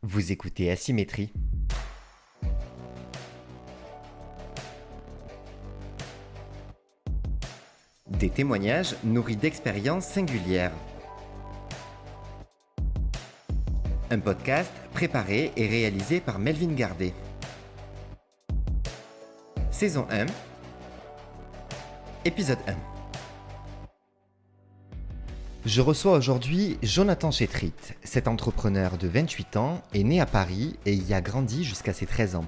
Vous écoutez Asymétrie. Des témoignages nourris d'expériences singulières. Un podcast préparé et réalisé par Melvin Gardet. Saison 1, épisode 1. Je reçois aujourd'hui Jonathan Chétrit. Cet entrepreneur de 28 ans est né à Paris et y a grandi jusqu'à ses 13 ans.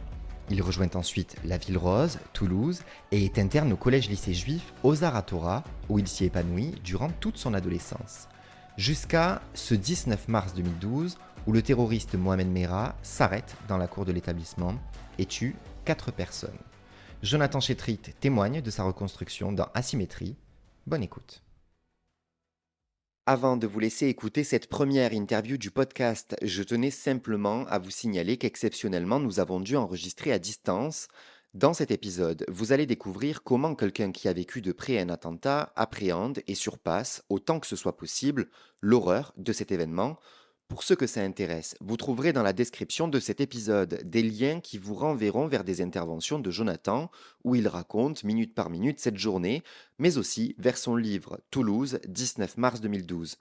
Il rejoint ensuite la Ville Rose, Toulouse, et est interne au collège-lycée juif Ozar Torah, où il s'y épanouit durant toute son adolescence. Jusqu'à ce 19 mars 2012, où le terroriste Mohamed Merah s'arrête dans la cour de l'établissement et tue 4 personnes. Jonathan Chétrit témoigne de sa reconstruction dans Asymétrie. Bonne écoute. Avant de vous laisser écouter cette première interview du podcast, je tenais simplement à vous signaler qu'exceptionnellement, nous avons dû enregistrer à distance. Dans cet épisode, vous allez découvrir comment quelqu'un qui a vécu de près un attentat appréhende et surpasse, autant que ce soit possible, l'horreur de cet événement. Pour ceux que ça intéresse, vous trouverez dans la description de cet épisode des liens qui vous renverront vers des interventions de Jonathan, où il raconte minute par minute cette journée, mais aussi vers son livre Toulouse, 19 mars 2012.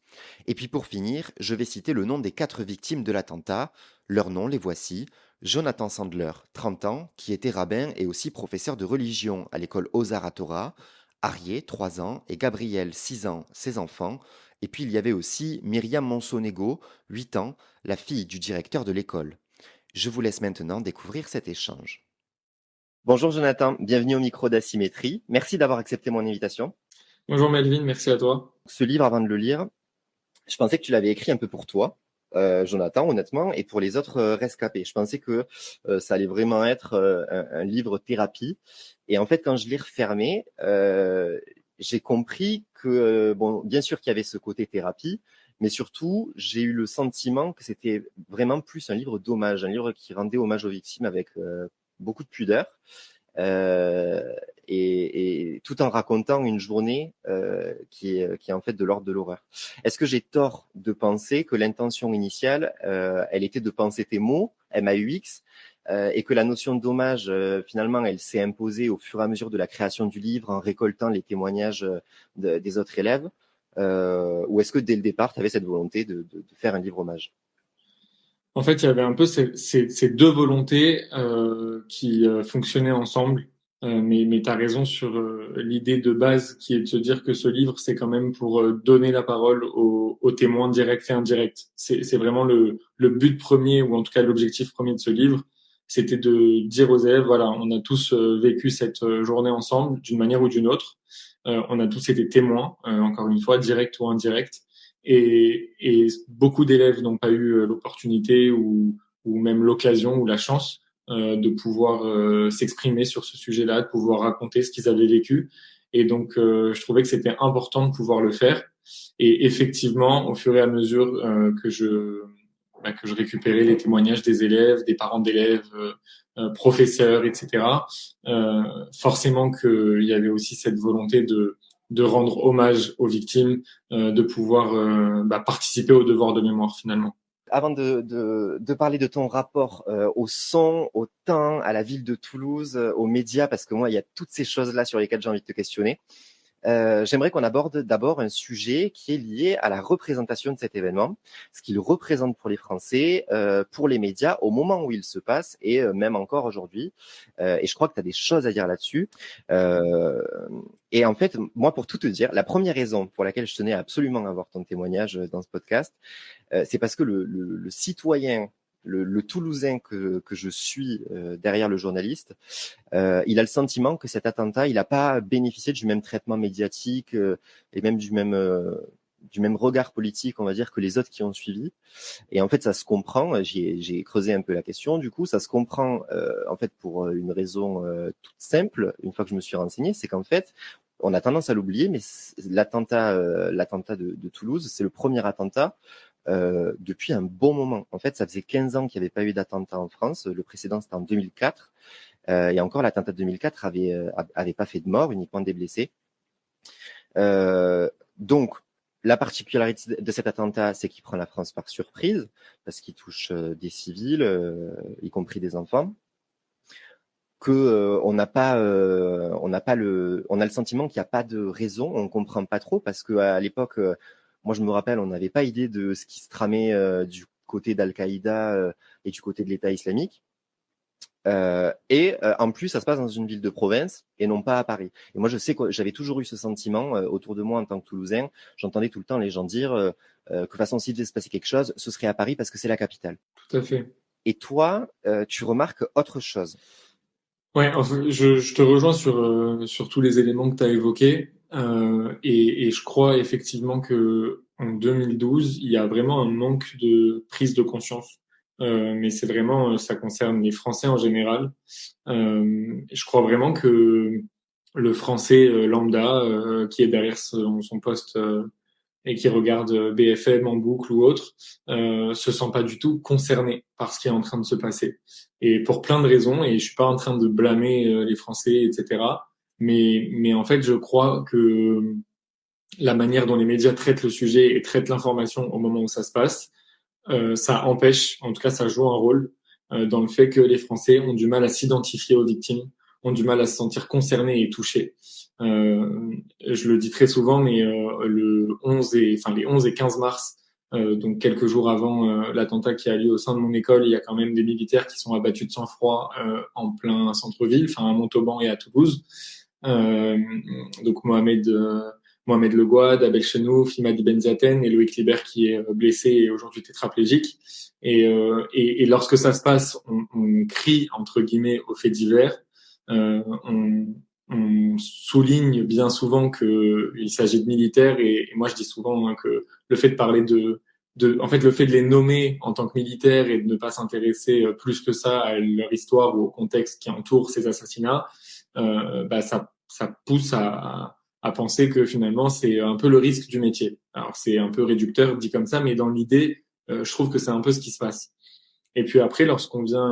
Et puis pour finir, je vais citer le nom des 4 victimes de l'attentat. Leurs noms, les voici. Jonathan Sandler, 30 ans, qui était rabbin et aussi professeur de religion à l'école Ozar Torah. Arié, 3 ans, et Gabriel, 6 ans, ses enfants. Et puis il y avait aussi Myriam Monsonego, 8 ans, la fille du directeur de l'école. Je vous laisse maintenant découvrir cet échange. Bonjour Jonathan, bienvenue au micro d'Asymétrie. Merci d'avoir accepté mon invitation. Bonjour Melvin, merci à toi. Ce livre, avant de le lire, je pensais que tu l'avais écrit un peu pour toi, Jonathan, honnêtement, et pour les autres rescapés. Je pensais que ça allait vraiment être un livre thérapie. Et en fait, quand je l'ai refermé, j'ai compris que, bon, bien sûr qu'il y avait ce côté thérapie, mais surtout, j'ai eu le sentiment que c'était vraiment plus un livre d'hommage, un livre qui rendait hommage aux victimes avec beaucoup de pudeur. Euh, et tout en racontant une journée qui est en fait de l'ordre de l'horreur. Est-ce que j'ai tort de penser que l'intention initiale, elle était de penser tes mots, MAUX, et que la notion de dommage, finalement, elle s'est imposée au fur et à mesure de la création du livre en récoltant les témoignages des autres élèves, ou est-ce que dès le départ, tu avais cette volonté de faire un livre hommage? En fait, il y avait un peu ces deux volontés qui fonctionnaient ensemble. Mais tu as raison sur l'idée de base qui est de se dire que ce livre, c'est quand même pour donner la parole aux témoins directs et indirects. C'est vraiment le but premier, ou en tout cas l'objectif premier de ce livre, c'était de dire aux élèves, voilà, on a tous vécu cette journée ensemble d'une manière ou d'une autre. On a tous été témoins, encore une fois, directs ou indirects. Et beaucoup d'élèves n'ont pas eu l'opportunité ou même l'occasion ou la chance de pouvoir s'exprimer sur ce sujet-là, de pouvoir raconter ce qu'ils avaient vécu. Et donc, je trouvais que c'était important de pouvoir le faire. Et effectivement, au fur et à mesure que je récupérais les témoignages des élèves, des parents d'élèves, professeurs, etc., forcément qu'il y avait aussi cette volonté de rendre hommage aux victimes, de pouvoir participer au devoir de mémoire finalement. Avant de parler de ton rapport au son, au temps, à la ville de Toulouse, aux médias, parce que moi, il y a toutes ces choses-là sur lesquelles j'ai envie de te questionner. J'aimerais qu'on aborde d'abord un sujet qui est lié à la représentation de cet événement, ce qu'il représente pour les Français, pour les médias, au moment où il se passe et même encore aujourd'hui. Et je crois que tu as des choses à dire là-dessus. Euh, et en fait, moi, pour tout te dire, la première raison pour laquelle je tenais absolument à avoir ton témoignage dans ce podcast, c'est parce que le citoyen, le Toulousain que je suis derrière le journaliste, il a le sentiment que cet attentat, il n'a pas bénéficié du même traitement médiatique et même du même regard politique, on va dire, que les autres qui ont suivi. Et en fait, ça se comprend. J'ai creusé un peu la question. Du coup, ça se comprend en fait pour une raison toute simple. Une fois que je me suis renseigné, c'est qu'en fait, on a tendance à l'oublier, mais l'attentat de Toulouse, c'est le premier attentat depuis un bon moment. En fait, ça faisait 15 ans qu'il n'y avait pas eu d'attentat en France. Le précédent, c'était en 2004. Et encore, l'attentat de 2004 avait pas fait de mort, uniquement des blessés. Donc, La particularité de cet attentat, c'est qu'il prend la France par surprise, parce qu'il touche des civils, y compris des enfants. Que on a le sentiment qu'il n'y a pas de raison, on comprend pas trop, parce que à l'époque, moi je me rappelle, on n'avait pas idée de ce qui se tramait du côté d'Al-Qaïda et du côté de l'État islamique. En plus, ça se passe dans une ville de province et non pas à Paris. Et moi, je sais que j'avais toujours eu ce sentiment autour de moi en tant que Toulousain. J'entendais tout le temps les gens dire que de toute façon, s'il devait se passer quelque chose, ce serait à Paris parce que c'est la capitale. Tout à fait. Et toi, tu remarques autre chose. Ouais, enfin, je te rejoins sur tous les éléments que tu as évoqués. Et je crois effectivement que en 2012, il y a vraiment un manque de prise de conscience. Mais c'est vraiment, ça concerne les Français en général. Je crois vraiment que le Français lambda qui est derrière son poste et qui regarde BFM en boucle ou autre, se sent pas du tout concerné par ce qui est en train de se passer. Et pour plein de raisons, et je suis pas en train de blâmer les Français, etc. Mais en fait, je crois que la manière dont les médias traitent le sujet et traitent l'information au moment où ça se passe, ça empêche, en tout cas, ça joue un rôle dans le fait que les Français ont du mal à s'identifier aux victimes, ont du mal à se sentir concernés et touchés. Je le dis très souvent, mais les 11 et 15 mars, donc quelques jours avant l'attentat qui a lieu au sein de mon école, il y a quand même des militaires qui sont abattus de sang-froid en plein centre-ville, enfin à Montauban et à Toulouse. Donc Mohamed Le Gouad, Abel Chenouf, Imadi Benzaten et Loïc Libert qui est blessé et aujourd'hui tétraplégique. Et lorsque ça se passe, on crie entre guillemets aux faits divers. On souligne bien souvent qu'il s'agit de militaires et moi je dis souvent que le fait de parler en fait le fait de les nommer en tant que militaires et de ne pas s'intéresser plus que ça à leur histoire ou au contexte qui entoure ces assassinats, ça pousse à penser que finalement c'est un peu le risque du métier. Alors c'est un peu réducteur dit comme ça, mais dans l'idée, je trouve que c'est un peu ce qui se passe. Et puis après, lorsqu'on vient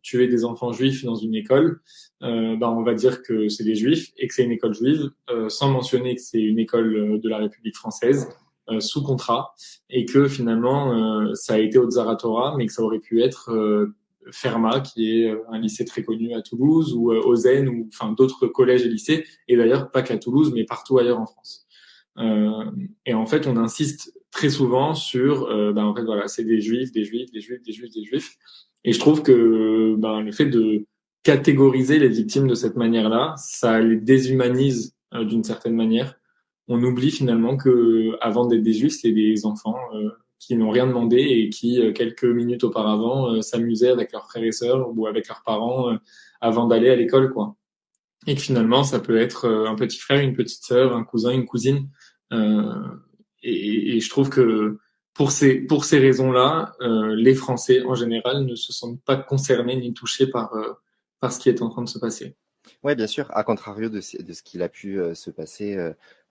tuer des enfants juifs dans une école, on va dire que c'est des juifs et que c'est une école juive, sans mentionner que c'est une école de la République française, sous contrat, et que finalement ça a été au Zaratora, mais que ça aurait pu être Fermat, qui est un lycée très connu à Toulouse, ou Ozen, ou enfin d'autres collèges et lycées, et d'ailleurs pas qu'à Toulouse, mais partout ailleurs en France. Et en fait, on insiste très souvent sur, en fait, voilà, c'est des juifs, des juifs, des juifs, des juifs, des juifs. Et je trouve que le fait de catégoriser les victimes de cette manière-là, ça les déshumanise d'une certaine manière. On oublie finalement que avant d'être des juifs, c'est des enfants qui n'ont rien demandé et qui, quelques minutes auparavant, s'amusaient avec leurs frères et sœurs ou avec leurs parents avant d'aller à l'école, quoi. Et que finalement, ça peut être un petit frère, une petite sœur, un cousin, une cousine. Euh, et je trouve que pour ces raisons-là, les Français en général ne se sentent pas concernés ni touchés par ce qui est en train de se passer. Ouais, bien sûr, à contrario de ce qu'il a pu se passer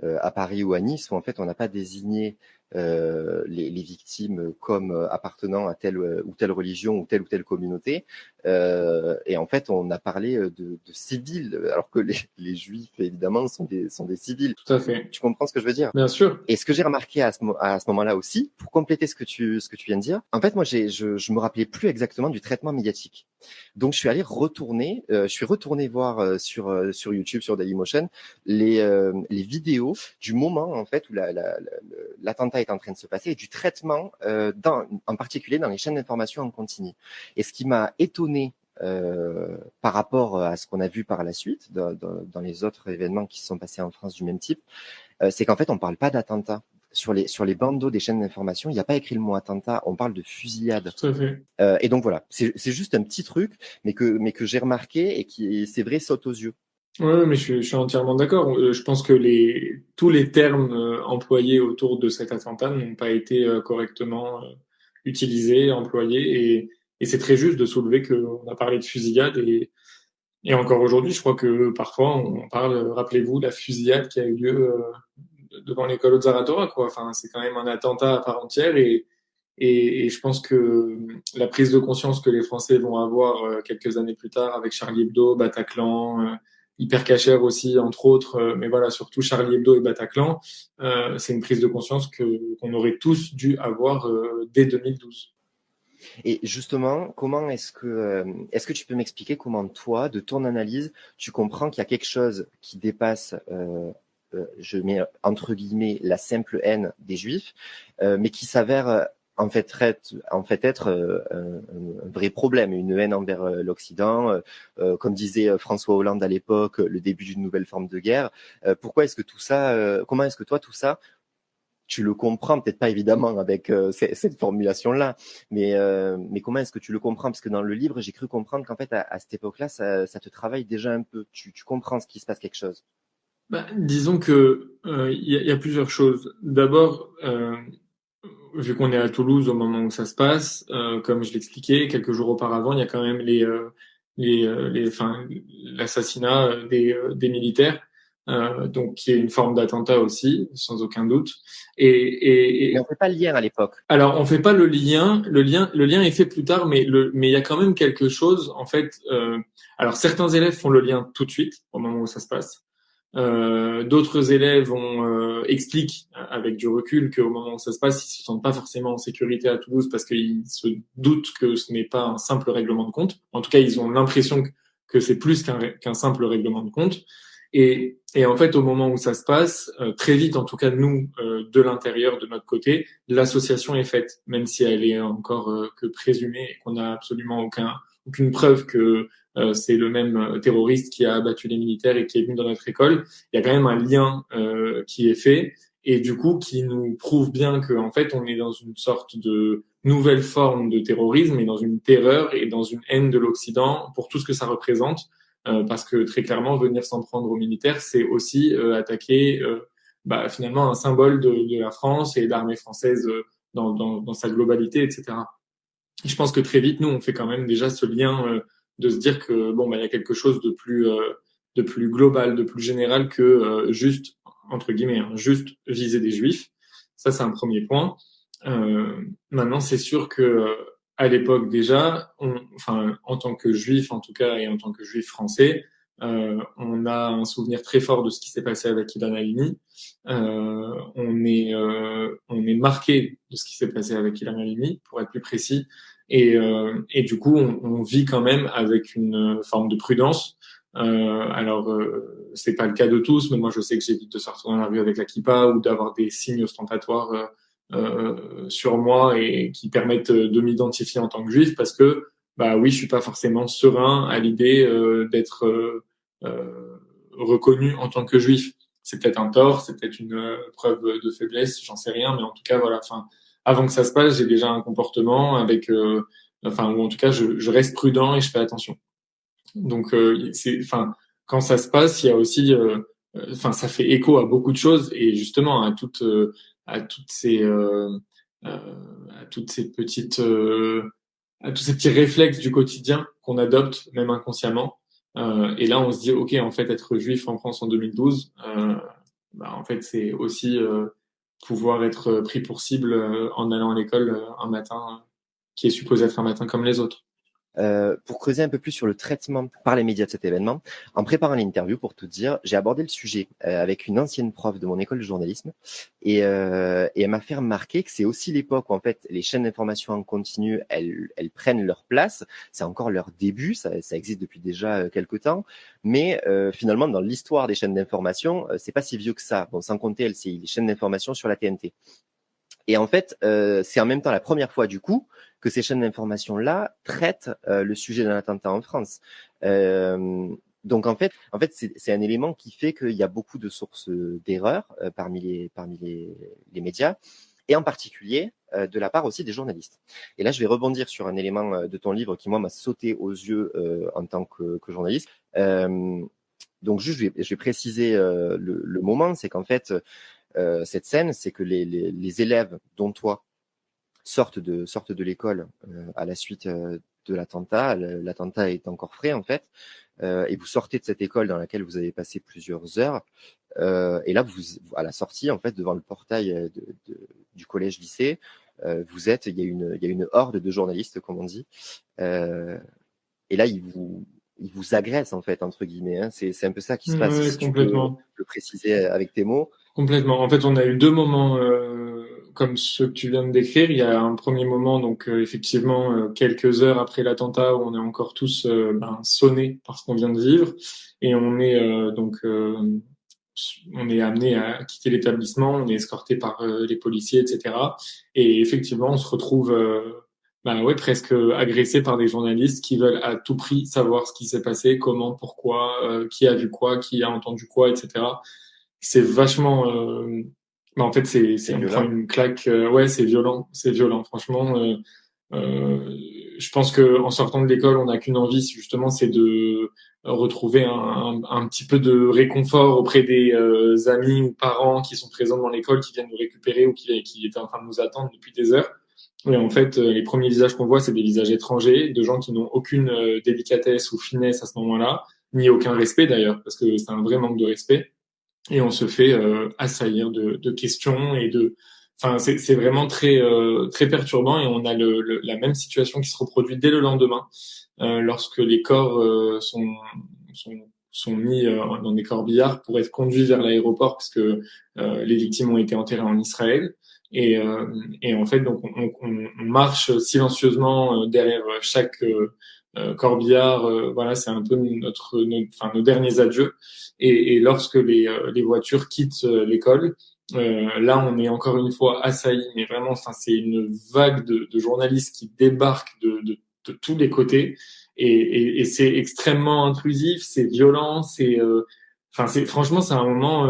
à Paris ou à Nice, où en fait on n'a pas désigné les victimes comme appartenant à telle ou telle religion ou telle communauté. Et en fait, on a parlé de civils, alors que les juifs, évidemment, sont des civils. Tout à fait. Tu comprends ce que je veux dire? Bien sûr. Et ce que j'ai remarqué à ce moment-là aussi, pour compléter ce que tu viens de dire, en fait, moi, je me rappelais plus exactement du traitement médiatique. Donc, je suis retourné voir sur YouTube, sur Dailymotion, les vidéos du moment en fait où l'attentat est en train de se passer et du traitement, en particulier dans les chaînes d'information en continu. Et ce qui m'a étonné par rapport à ce qu'on a vu par la suite dans les autres événements qui se sont passés en France du même type, c'est qu'en fait on parle pas d'attentat. Sur les bandeaux des chaînes d'information, il n'y a pas écrit le mot attentat, on parle de fusillade. Tout à fait. Et donc voilà, c'est juste un petit truc, mais que j'ai remarqué et qui, c'est vrai, saute aux yeux. Oui, mais je suis entièrement d'accord. Je pense que tous les termes employés autour de cet attentat n'ont pas été correctement utilisés, employés, et c'est très juste de soulever qu'on a parlé de fusillade et encore aujourd'hui, je crois que parfois on parle, rappelez-vous, la fusillade qui a eu lieu devant l'école de Zaratora, quoi. Enfin, c'est quand même un attentat à part entière et je pense que la prise de conscience que les Français vont avoir quelques années plus tard avec Charlie Hebdo, Bataclan, Hyper Cacher aussi, entre autres, mais voilà, surtout Charlie Hebdo et Bataclan, c'est une prise de conscience qu'on aurait tous dû avoir dès 2012. Et justement, comment est-ce que tu peux m'expliquer comment toi, de ton analyse, tu comprends qu'il y a quelque chose qui dépasse, je mets entre guillemets la simple haine des Juifs, mais qui s'avère être un vrai problème, une haine envers l'Occident, comme disait François Hollande à l'époque, le début d'une nouvelle forme de guerre. Pourquoi est-ce que tout ça, comment est-ce que toi tout ça tu le comprends, peut-être pas évidemment avec cette formulation-là, mais comment est-ce que tu le comprends? Parce que dans le livre, j'ai cru comprendre qu'en fait, à cette époque-là, ça te travaille déjà un peu. Tu comprends ce qui se passe quelque chose. Bah, disons que y a plusieurs choses. D'abord, vu qu'on est à Toulouse au moment où ça se passe, comme je l'expliquais, quelques jours auparavant, il y a quand même enfin, l'assassinat des militaires, donc qui est une forme d'attentat aussi, sans aucun doute. Mais on fait pas le lien à l'époque. Alors, on fait pas le lien. Le lien est fait plus tard, mais il y a quand même quelque chose. En fait, alors certains élèves font le lien tout de suite au moment où ça se passe. D'autres élèves expliquent avec du recul qu'au moment où ça se passe, ils se sentent pas forcément en sécurité à Toulouse parce qu'ils se doutent que ce n'est pas un simple règlement de compte. En tout cas, ils ont l'impression que c'est plus qu'un simple règlement de compte. Et en fait, au moment où ça se passe, très vite, en tout cas nous, de l'intérieur, de notre côté, l'association est faite, même si elle est encore que présumée et qu'on n'a absolument aucune preuve que c'est le même terroriste qui a abattu les militaires et qui est venu dans notre école. Il y a quand même un lien qui est fait et du coup qui nous prouve bien que en fait on est dans une sorte de nouvelle forme de terrorisme et dans une terreur et dans une haine de l'Occident pour tout ce que ça représente. Parce que très clairement, venir s'en prendre aux militaires, c'est aussi attaquer finalement un symbole de la France et de l'armée française dans sa globalité, etc. Et je pense que très vite, nous, on fait quand même déjà ce lien de se dire que bon, bah, il y a quelque chose de plus global, de plus général que juste entre guillemets, hein, juste viser des juifs. Ça, c'est un premier point. Maintenant, c'est sûr que à l'époque déjà, enfin, en tant que juif en tout cas et en tant que juif français, on a un souvenir très fort de ce qui s'est passé avec Ilan Halimi. On est marqué de ce qui s'est passé avec Ilan Halimi, pour être plus précis. Et du coup, on vit quand même avec une forme de prudence. C'est pas le cas de tous, mais moi, je sais que j'évite de sortir dans la rue avec la kippa ou d'avoir des signes ostentatoires sur moi et qui permettent de m'identifier en tant que juif parce que, bah oui, je suis pas forcément serein à l'idée d'être reconnu en tant que juif. C'est peut-être un tort, c'est peut-être une preuve de faiblesse, j'en sais rien, mais en tout cas, voilà. Enfin, avant que ça se passe, j'ai déjà un comportement avec, enfin, ou en tout cas, je reste prudent et je fais attention. Donc, enfin, quand ça se passe, il y a aussi, enfin, ça fait écho à beaucoup de choses et justement à toutes ces, à toutes ces petites, à tous ces petits réflexes du quotidien qu'on adopte, même inconsciemment. Et là, on se dit, ok, en fait, être juif en France en 2012, en fait, c'est aussi pouvoir être pris pour cible en allant à l'école un matin qui est supposé être un matin comme les autres. Pour creuser un peu plus sur le traitement par les médias de cet événement, en préparant l'interview, pour tout dire, j'ai abordé le sujet avec une ancienne prof de mon école de journalisme et elle m'a fait remarquer que c'est aussi l'époque où en fait les chaînes d'information en continu, elles prennent leur place. C'est encore leur début, ça existe depuis déjà quelques temps, mais finalement dans l'histoire des chaînes d'information, c'est pas si vieux que ça. Bon, sans compter LCI, les chaînes d'information sur la TNT. Et en fait, c'est en même temps la première fois du coup que ces chaînes d'information-là traitent le sujet d'un attentat en France. Donc en fait, c'est un élément qui fait qu'il y a beaucoup de sources d'erreurs parmi les médias, et en particulier de la part aussi des journalistes. Et là, je vais rebondir sur un élément de ton livre qui moi m'a sauté aux yeux en tant que journaliste. Donc juste, je vais préciser le moment, c'est qu'en fait cette scène, c'est que les élèves, dont toi, sortent de l'école à la suite de l'attentat. L'attentat est encore frais en fait, et vous sortez de cette école dans laquelle vous avez passé plusieurs heures. Et là, à la sortie, en fait, devant le portail du collège-lycée, il y a une horde de journalistes, comme on dit. Et là, ils vous agressent en fait entre guillemets. Hein. C'est un peu ça qui se passe. Ouais, Si tu peux complètement. le préciser avec tes mots. Complètement. En fait, on a eu deux moments comme ceux que tu viens de décrire. Il y a un premier moment, donc effectivement, quelques heures après l'attentat, où on est encore tous sonnés par ce qu'on vient de vivre, et on est amené à quitter l'établissement, on est escorté par les policiers, etc. Et effectivement, on se retrouve presque agressé par des journalistes qui veulent à tout prix savoir ce qui s'est passé, comment, pourquoi, qui a vu quoi, qui a entendu quoi, etc. C'est vachement en fait C'est on prend violent. une claque, ouais, c'est violent franchement. euh, je pense que en sortant de l'école, on n'a qu'une envie, justement, c'est de retrouver un petit peu de réconfort auprès des amis ou parents qui sont présents dans l'école, qui viennent nous récupérer ou qui étaient en train de nous attendre depuis des heures. Et en fait, les premiers visages qu'on voit, c'est des visages étrangers, de gens qui n'ont aucune délicatesse ou finesse à ce moment-là, ni aucun respect d'ailleurs, parce que c'est un vrai manque de respect. Et on se fait assaillir de questions et de, enfin, c'est vraiment très perturbant, et on a la même situation qui se reproduit dès le lendemain, lorsque les corps sont sont mis dans des corbillards pour être conduits vers l'aéroport, parce que les victimes ont été enterrées en Israël. Et en fait, donc on marche silencieusement derrière chaque corbillard. Voilà, c'est un peu enfin, nos derniers adieux. Et lorsque les voitures quittent l'école, là, on est encore une fois assailli, mais vraiment, enfin, c'est une vague de journalistes qui débarquent de tous les côtés, et c'est extrêmement intrusif, c'est violent, enfin, franchement, c'est un moment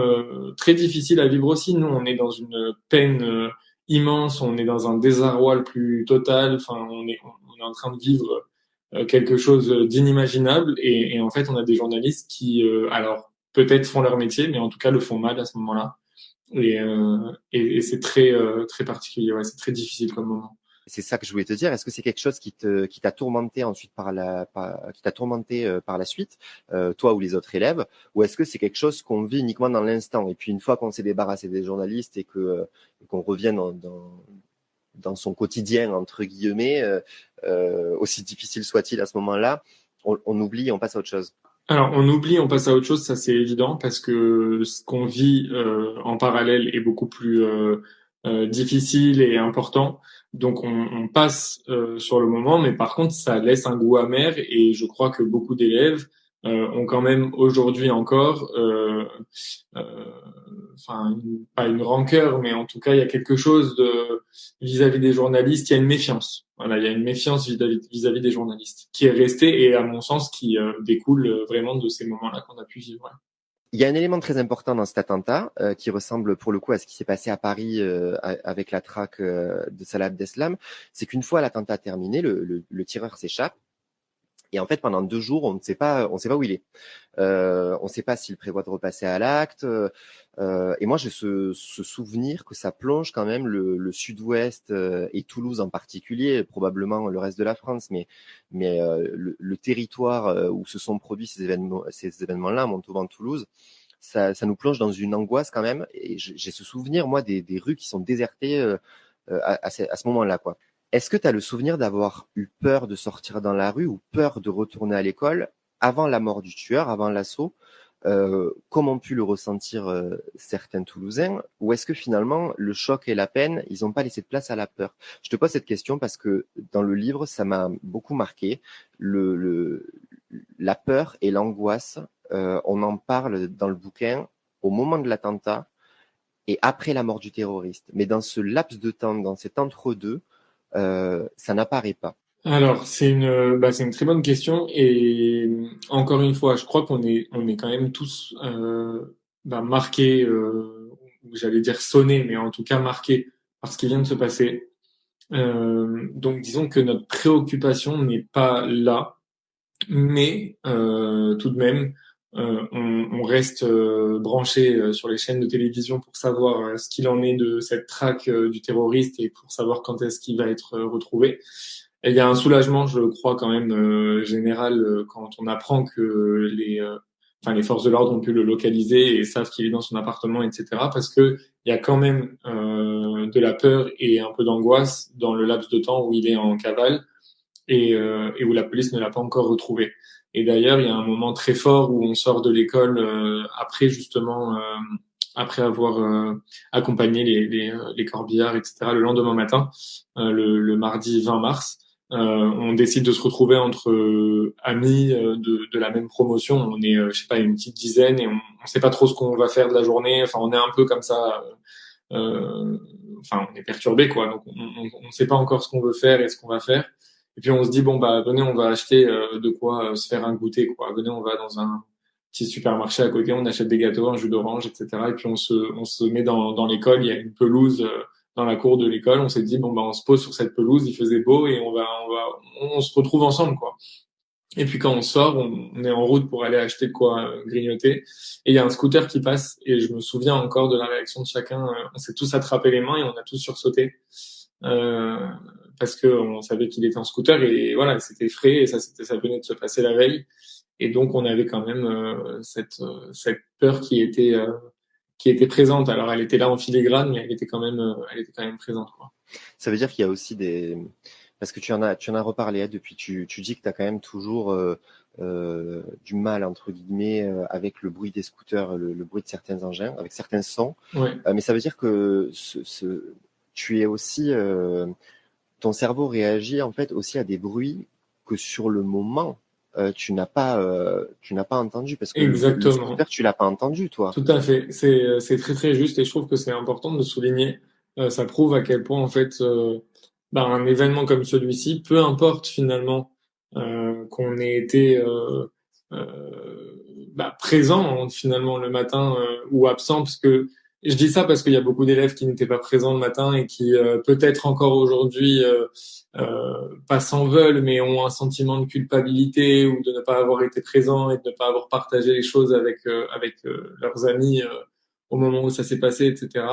très difficile à vivre aussi. Nous, on est dans une peine immense, on est dans un désarroi le plus total. Enfin, on est en train de vivre quelque chose d'inimaginable, et en fait, on a des journalistes qui, alors, peut-être font leur métier, mais en tout cas le font mal à ce moment-là. Et c'est très particulier. Ouais, c'est très difficile comme moment. C'est ça que je voulais te dire. Est-ce que c'est quelque chose qui t'a tourmenté ensuite qui t'a tourmenté par la suite, toi ou les autres élèves, ou est-ce que c'est quelque chose qu'on vit uniquement dans l'instant et puis une fois qu'on s'est débarrassé des journalistes et qu'on revient dans son quotidien entre guillemets, aussi difficile soit-il à ce moment-là, on oublie, et on passe à autre chose. Alors, on oublie, on passe à autre chose, ça c'est évident, parce que ce qu'on vit en parallèle est beaucoup plus difficile et important. Donc, on passe sur le moment, mais par contre, ça laisse un goût amer, et je crois que beaucoup d'élèves ont quand même aujourd'hui encore, euh, enfin, pas une rancœur, mais en tout cas, il y a quelque chose vis-à-vis des journalistes, il y a une méfiance. Voilà, il y a une méfiance vis-à-vis des journalistes qui est restée, et à mon sens qui découle vraiment de ces moments-là qu'on a pu vivre. Ouais. Il y a un élément très important dans cet attentat qui ressemble pour le coup à ce qui s'est passé à Paris avec la traque de Salah Abdeslam, c'est qu'une fois l'attentat terminé, le tireur s'échappe. Et en fait, pendant 2 jours, on ne sait pas où il est. On ne sait pas s'il prévoit de repasser à l'acte. Et moi, j'ai ce souvenir que ça plonge quand même le sud-ouest et Toulouse en particulier, probablement le reste de la France, mais le territoire où se sont produits ces événements-là, Montauban, Toulouse, ça nous plonge dans une angoisse quand même. Et j'ai ce souvenir, moi, des rues qui sont désertées à ce moment-là, quoi. Est-ce que tu as le souvenir d'avoir eu peur de sortir dans la rue ou peur de retourner à l'école avant la mort du tueur, avant l'assaut, comme ont pu le ressentir certains Toulousains, ou est-ce que finalement le choc et la peine, ils n'ont pas laissé de place à la peur? Je te pose cette question parce que dans le livre, ça m'a beaucoup marqué. Le, le, la peur et l'angoisse, on en parle dans le bouquin au moment de l'attentat et après la mort du terroriste. Mais dans ce laps de temps, dans cet entre-deux, ça n'apparaît pas. Alors, c'est une très bonne question, et encore une fois, je crois on est quand même tous marqués, j'allais dire sonnés, mais en tout cas marqués par ce qui vient de se passer. Donc, disons que notre préoccupation n'est pas là, mais tout de même, on reste branché sur les chaînes de télévision pour savoir ce qu'il en est de cette traque du terroriste, et pour savoir quand est-ce qu'il va être retrouvé. Et il y a un soulagement, je crois, quand même général, quand on apprend que les forces de l'ordre ont pu le localiser et savent qu'il est dans son appartement, etc. Parce que il y a quand même de la peur et un peu d'angoisse dans le laps de temps où il est en cavale. et où la police ne l'a pas encore retrouvé. Et d'ailleurs, il y a un moment très fort où on sort de l'école après justement après avoir accompagné les corbillards, etc. le lendemain matin, le mardi 20 mars. On décide de se retrouver entre amis de la même promotion. On est, je sais pas, une petite dizaine et on sait pas trop ce qu'on va faire de la journée. Enfin, on est un peu comme ça. Enfin, on est perturbé, quoi. Donc, on sait pas encore ce qu'on veut faire et ce qu'on va faire. Et puis, on se dit, bon, bah, venez, on va acheter de quoi se faire un goûter, quoi. Venez, on va dans un petit supermarché à côté, on achète des gâteaux, un jus d'orange, etc. Et puis, on se met dans l'école. Il y a une pelouse dans la cour de l'école. On s'est dit, bon, bah, on se pose sur cette pelouse. Il faisait beau et on se retrouve ensemble, quoi. Et puis quand on sort, on est en route pour aller acheter de quoi grignoter. Et il y a un scooter qui passe et je me souviens encore de la réaction de chacun. On s'est tous attrapé les mains et on a tous sursauté euh, parce que on savait qu'il était en scooter et voilà, c'était frais et ça venait de se passer la veille. Et donc on avait quand même cette peur qui était présente. Alors elle était là en filigrane, mais elle était quand même présente, quoi. Ça veut dire qu'il y a aussi des... Parce que tu en as reparlé hein, depuis, tu dis que tu as quand même toujours du mal, entre guillemets, avec le bruit des scooters, le bruit de certains engins, avec certains sons. Ouais. Mais ça veut dire que tu es aussi... ton cerveau réagit en fait aussi à des bruits que sur le moment, tu n'as pas entendu. Parce que le Exactement. scooter, tu l'as pas entendu, toi. Tout à fait. C'est très très juste et je trouve que c'est important de souligner. Ça prouve à quel point en fait bah, un événement comme celui-ci, peu importe finalement qu'on ait été bah, présent hein, finalement le matin ou absent, parce que je dis ça parce qu'il y a beaucoup d'élèves qui n'étaient pas présents le matin et qui peut-être encore aujourd'hui pas s'en veulent, mais ont un sentiment de culpabilité ou de ne pas avoir été présents et de ne pas avoir partagé les choses avec leurs amis au moment où ça s'est passé, etc.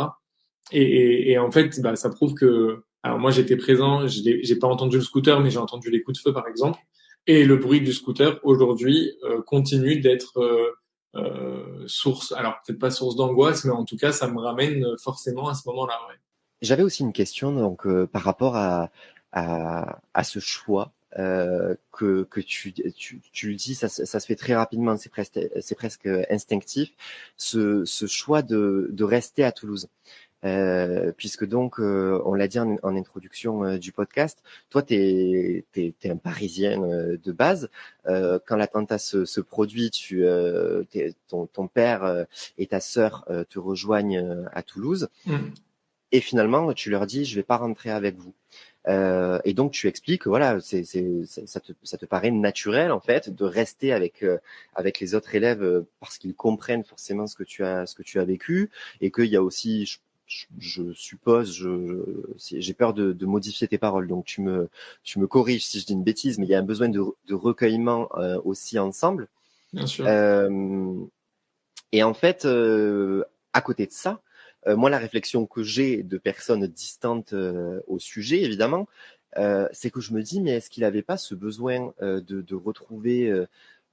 Et en fait, bah, ça prouve que, alors moi j'étais présent, j'ai pas entendu le scooter, mais j'ai entendu les coups de feu par exemple, et le bruit du scooter aujourd'hui continue d'être source, alors peut-être pas source d'angoisse, mais en tout cas ça me ramène forcément à ce moment-là. Ouais. J'avais aussi une question donc par rapport à ce choix que tu le dis, ça se fait très rapidement, c'est presque instinctif, ce choix de rester à Toulouse. Puisque donc, on l'a dit en introduction du podcast, toi, t'es un Parisien de base. Quand l'attentat se produit, ton père et ta sœur te rejoignent à Toulouse. Mm. Et finalement, tu leur dis, je vais pas rentrer avec vous. Et donc tu expliques que voilà, ça te paraît naturel en fait de rester avec les autres élèves parce qu'ils comprennent forcément ce que tu as vécu et qu'il y a aussi, je suppose, j'ai peur de modifier tes paroles, donc tu me corriges si je dis une bêtise, mais il y a un besoin de recueillement aussi ensemble. Bien sûr. Euh, et en fait, à côté de ça, moi, la réflexion que j'ai de personnes distantes au sujet, évidemment, c'est que je me dis, mais est-ce qu'il n'avait pas ce besoin de retrouver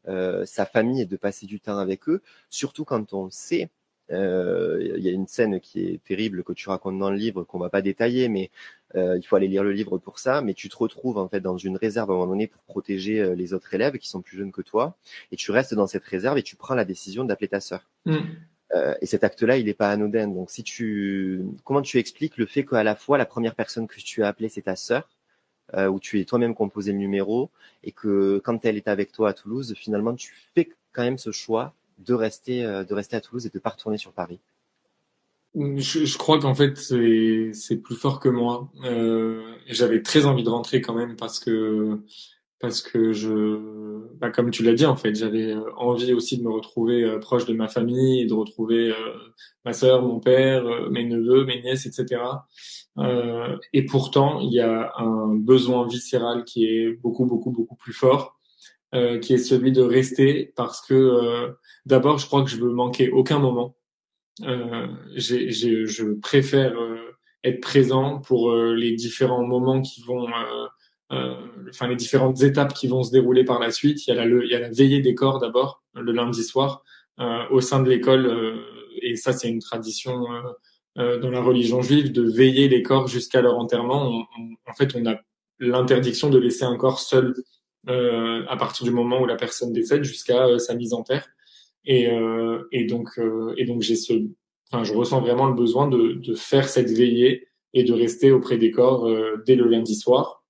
sa famille et de passer du temps avec eux, surtout quand on sait, il y a une scène qui est terrible que tu racontes dans le livre, qu'on va pas détailler, mais il faut aller lire le livre pour ça, mais tu te retrouves en fait dans une réserve à un moment donné pour protéger les autres élèves qui sont plus jeunes que toi, et tu restes dans cette réserve et tu prends la décision d'appeler ta sœur. Mm. Et cet acte-là, il n'est pas anodin. Donc, comment tu expliques le fait qu'à la fois la première personne que tu as appelée, c'est ta sœur, où tu es toi-même composé le numéro, et que quand elle est avec toi à Toulouse, finalement, tu fais quand même ce choix de rester à Toulouse et de pas retourner sur Paris. Je crois qu'en fait c'est plus fort que moi. J'avais très envie de rentrer quand même parce que bah, comme tu l'as dit en fait, j'avais envie aussi de me retrouver proche de ma famille et de retrouver ma sœur, mon père, mes neveux, mes nièces, etc. Et pourtant il y a un besoin viscéral qui est beaucoup plus fort, qui est celui de rester parce que d'abord je crois que je veux manquer aucun moment. Je préfère être présent pour les différents moments qui vont, enfin les différentes étapes qui vont se dérouler par la suite. Il y a la veillée des corps d'abord le lundi soir au sein de l'école, et ça c'est une tradition dans la religion juive de veiller les corps jusqu'à leur enterrement. En fait, on a l'interdiction de laisser un corps seul à partir du moment où la personne décède jusqu'à sa mise en terre. Et donc je ressens vraiment le besoin de faire cette veillée et de rester auprès des corps dès le lundi soir.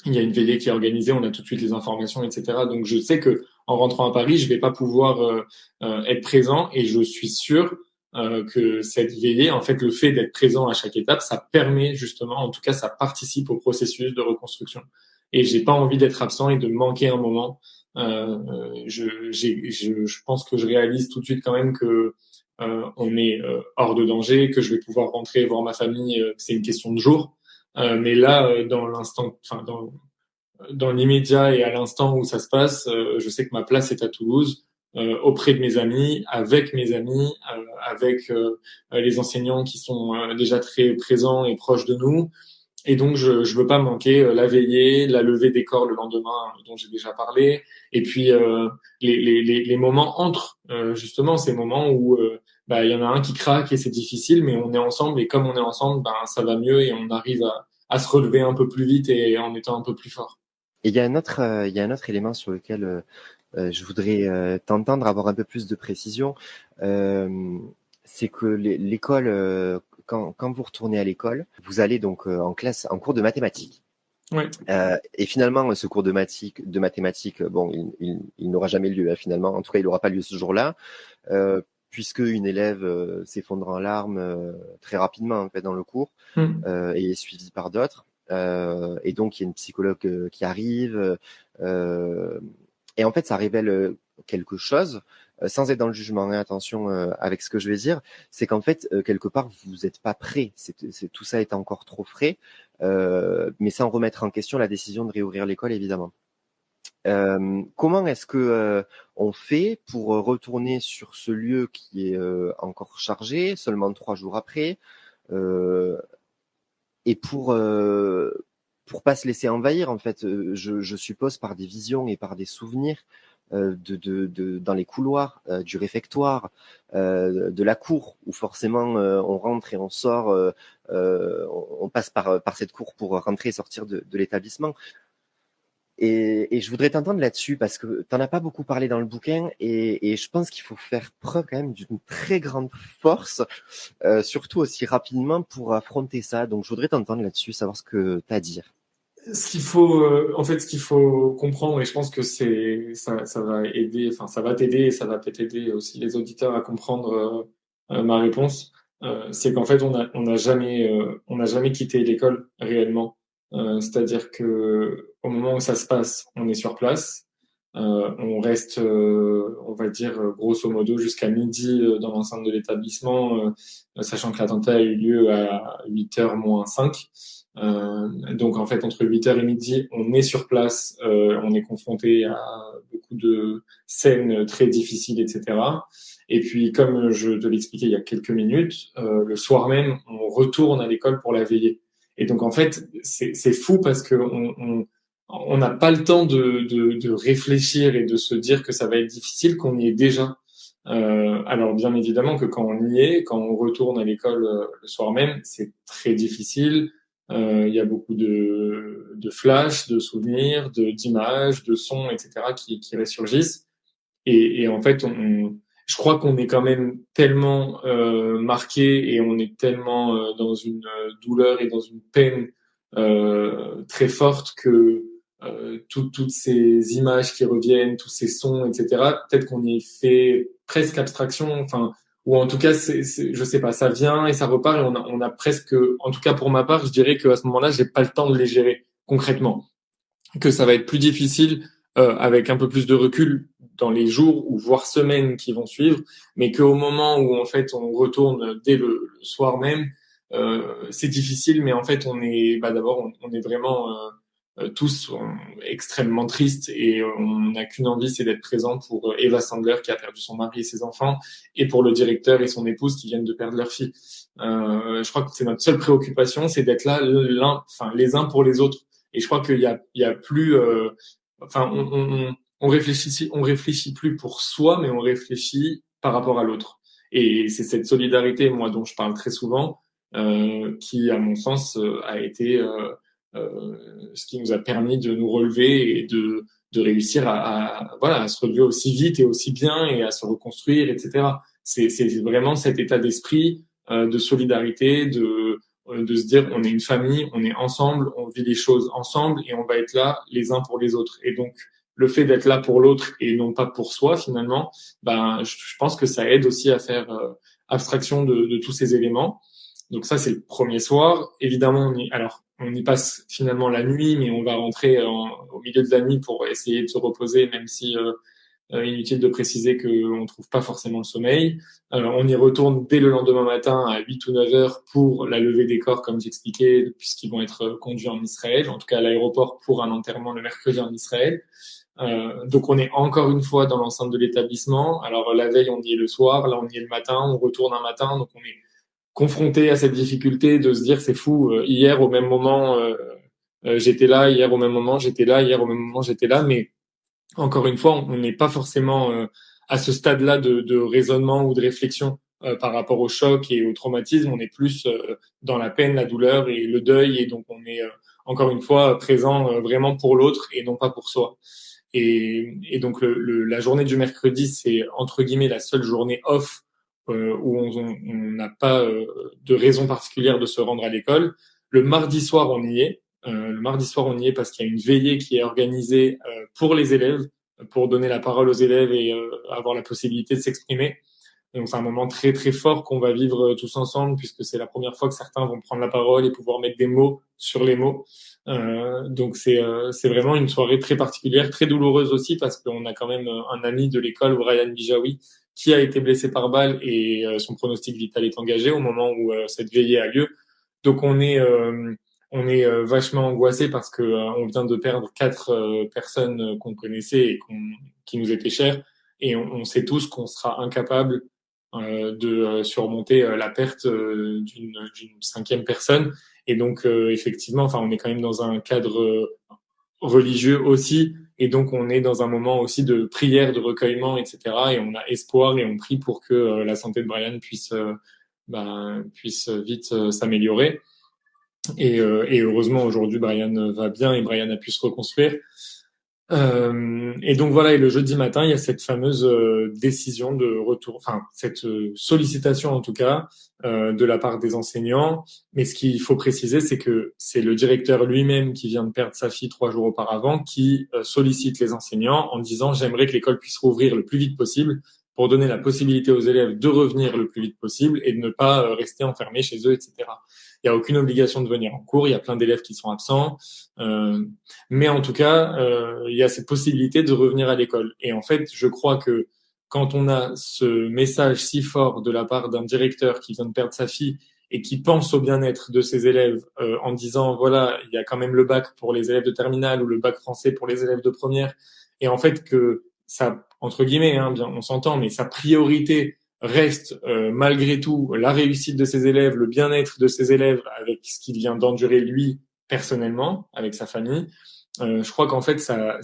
Il y a une veillée qui est organisée, on a tout de suite les informations, etc. Donc je sais que en rentrant à Paris, je vais pas pouvoir être présent, et je suis sûr que cette veillée, en fait, le fait d'être présent à chaque étape, ça permet justement, en tout cas, ça participe au processus de reconstruction. Et j'ai pas envie d'être absent et de manquer un moment. Je pense que je réalise tout de suite quand même que on est hors de danger, que je vais pouvoir rentrer voir ma famille, c'est une question de jours. Mais là, dans l'instant, enfin dans l'immédiat et à l'instant où ça se passe, je sais que ma place est à Toulouse, auprès de mes amis, avec les enseignants qui sont déjà très présents et proches de nous. Et donc, je veux pas manquer la veillée, la levée des corps le lendemain, dont j'ai déjà parlé, et puis les moments entre, justement, ces moments où il y en a un qui craque et c'est difficile, mais on est ensemble, et comme on est ensemble, ça va mieux et on arrive à se relever un peu plus vite et en étant un peu plus fort. Et il y a un autre élément sur lequel je voudrais t'entendre avoir un peu plus de précision. C'est que l'école, quand vous retournez à l'école, vous allez donc en classe, en cours de mathématiques. Ouais. Et finalement, ce cours de mathématiques, bon, il n'aura jamais lieu, hein, finalement. En tout cas, il n'aura pas lieu ce jour-là, puisque une élève s'effondre en larmes très rapidement en fait dans le cours et est suivie par d'autres. Et donc, il y a une psychologue qui arrive. Et en fait, ça révèle quelque chose, sans être dans le jugement, hein, attention avec ce que je vais dire, c'est qu'en fait, quelque part, vous n'êtes pas prêt. Tout ça est encore trop frais, mais sans remettre en question la décision de réouvrir l'école, évidemment. Comment est-ce que on fait pour retourner sur ce lieu qui est encore chargé, seulement 3 jours après, et pour pas se laisser envahir, en fait, je suppose par des visions et par des souvenirs dans les couloirs du réfectoire, de la cour, où forcément on rentre et on sort, on passe par cette cour pour rentrer et sortir de l'établissement. Et je voudrais t'entendre là-dessus parce que t'en as pas beaucoup parlé dans le bouquin, et je pense qu'il faut faire preuve quand même d'une très grande force, surtout aussi rapidement pour affronter ça. Donc je voudrais t'entendre là-dessus, savoir ce que t'as à dire. Ce qu'il faut comprendre, et je pense que ça va aider, enfin, ça va t'aider et ça va peut-être aider aussi les auditeurs à comprendre ma réponse, c'est qu'en fait, on n'a jamais quitté l'école réellement. C'est-à-dire que au moment où ça se passe, on est sur place, on reste, on va dire, grosso modo, jusqu'à midi dans l'enceinte de l'établissement, sachant que l'attentat a eu lieu à 8h moins 5. Donc en fait, entre 8h et midi, on est sur place, on est confronté à beaucoup de scènes très difficiles, etc. Et puis, comme je te l'expliquais il y a quelques minutes, le soir même, on retourne à l'école pour la veillée. Et donc en fait, c'est fou parce que on n'a pas le temps de réfléchir et de se dire que ça va être difficile, qu'on y est déjà. Alors bien évidemment que quand on y est, quand on retourne à l'école le soir même, c'est très difficile. Il y a beaucoup de flashs, de souvenirs, d'images, de sons, etc. qui ressurgissent. Et en fait, je crois qu'on est quand même tellement marqué, et on est tellement dans une douleur et dans une peine très forte que toutes ces images qui reviennent, tous ces sons, etc. Peut-être qu'on y fait presque abstraction, enfin, ou en tout cas, je sais pas, ça vient et ça repart, et on a presque, en tout cas pour ma part, je dirais qu'à ce moment-là, j'ai pas le temps de les gérer concrètement, que ça va être plus difficile avec un peu plus de recul dans les jours ou voire semaines qui vont suivre, mais qu'au moment où en fait on retourne dès le soir même, c'est difficile, mais en fait on est, d'abord on est vraiment tous extrêmement tristes, et on n'a qu'une envie, c'est d'être présent pour Eva Sandler qui a perdu son mari et ses enfants, et pour le directeur et son épouse qui viennent de perdre leur fille. Je crois que c'est notre seule préoccupation, c'est d'être là les uns pour les autres. Et je crois qu'il y a plus, enfin, on réfléchit plus pour soi, mais on réfléchit par rapport à l'autre. Et c'est cette solidarité, moi, dont je parle très souvent, qui, à mon sens, a été ce qui nous a permis de nous relever et de réussir voilà, à se relever aussi vite et aussi bien et à se reconstruire, etc. C'est vraiment cet état d'esprit de solidarité, de se dire on est une famille, on est ensemble, on vit les choses ensemble et on va être là les uns pour les autres. Et donc le fait d'être là pour l'autre et non pas pour soi finalement, ben je pense que ça aide aussi à faire abstraction de tous ces éléments. Donc ça c'est le premier soir. Évidemment on y passe finalement la nuit, mais on va rentrer au milieu de la nuit pour essayer de se reposer, même si inutile de préciser qu'on ne trouve pas forcément le sommeil. On y retourne dès le lendemain matin à 8 ou 9 heures pour la levée des corps, comme j'expliquais, puisqu'ils vont être conduits en Israël, en tout cas à l'aéroport pour un enterrement le mercredi en Israël. Donc on est encore une fois dans l'enceinte de l'établissement. Alors la veille on y est le soir, là on y est le matin, on retourne un matin, donc on est confronté à cette difficulté de se dire c'est fou, hier au même moment j'étais là, hier au même moment j'étais là, hier au même moment j'étais là, mais encore une fois, on n'est pas forcément à ce stade-là de raisonnement ou de réflexion par rapport au choc et au traumatisme. On est plus dans la peine, la douleur et le deuil, et donc on est encore une fois présent vraiment pour l'autre et non pas pour soi. Et donc la journée du mercredi, c'est entre guillemets la seule journée off où on n'a pas de raison particulière de se rendre à l'école. Le mardi soir, on y est. Le mardi soir, on y est parce qu'il y a une veillée qui est organisée pour les élèves, pour donner la parole aux élèves et avoir la possibilité de s'exprimer. Donc c'est un moment très très fort qu'on va vivre tous ensemble puisque c'est la première fois que certains vont prendre la parole et pouvoir mettre des mots sur les mots. Donc c'est vraiment une soirée très particulière, très douloureuse aussi parce qu'on a quand même un ami de l'école, Brian Bijawi, qui a été blessé par balle et son pronostic vital est engagé au moment où cette veillée a lieu. Donc on est vachement angoissé parce que on vient de perdre 4 personnes qu'on connaissait et qui nous étaient chères et on sait tous qu'on sera incapable de surmonter la perte d'une cinquième personne. Et donc effectivement, enfin on est quand même dans un cadre religieux aussi, et donc on est dans un moment aussi de prière, de recueillement, etc. Et on a espoir et on prie pour que la santé de Brian puisse vite s'améliorer. Et heureusement aujourd'hui Brian va bien et Brian a pu se reconstruire. Et donc voilà, et le jeudi matin, il y a cette fameuse décision de retour, enfin cette sollicitation en tout cas de la part des enseignants. Mais ce qu'il faut préciser, c'est que c'est le directeur lui-même qui vient de perdre sa fille 3 jours auparavant qui sollicite les enseignants en disant j'aimerais que l'école puisse rouvrir le plus vite possible pour donner la possibilité aux élèves de revenir le plus vite possible et de ne pas rester enfermés chez eux, etc. Il n'y a aucune obligation de venir en cours, il y a plein d'élèves qui sont absents. Mais en tout cas, il y a cette possibilité de revenir à l'école. Et en fait, je crois que quand on a ce message si fort de la part d'un directeur qui vient de perdre sa fille et qui pense au bien-être de ses élèves en disant, voilà, il y a quand même le bac pour les élèves de terminale ou le bac français pour les élèves de première, et en fait que ça, entre guillemets, hein, bien, on s'entend, mais sa priorité reste malgré tout la réussite de ses élèves, le bien-être de ses élèves avec ce qu'il vient d'endurer lui personnellement avec sa famille, je crois qu'en fait ça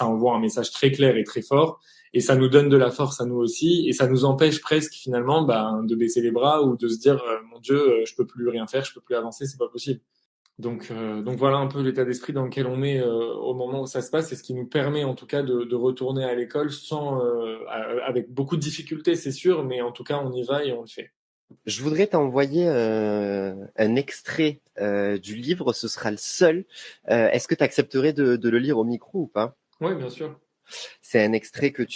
envoie un message très clair et très fort et ça nous donne de la force à nous aussi et ça nous empêche presque finalement de baisser les bras ou de se dire mon Dieu je peux plus rien faire, je peux plus avancer, c'est pas possible. Donc voilà un peu l'état d'esprit dans lequel on est au moment où ça se passe et ce qui nous permet en tout cas de retourner à l'école sans avec beaucoup de difficultés c'est sûr, mais en tout cas on y va et on le fait. Je voudrais t'envoyer un extrait du livre, ce sera le seul. Est-ce que tu accepterais de le lire au micro ou pas? Oui, bien sûr. C'est un extrait qui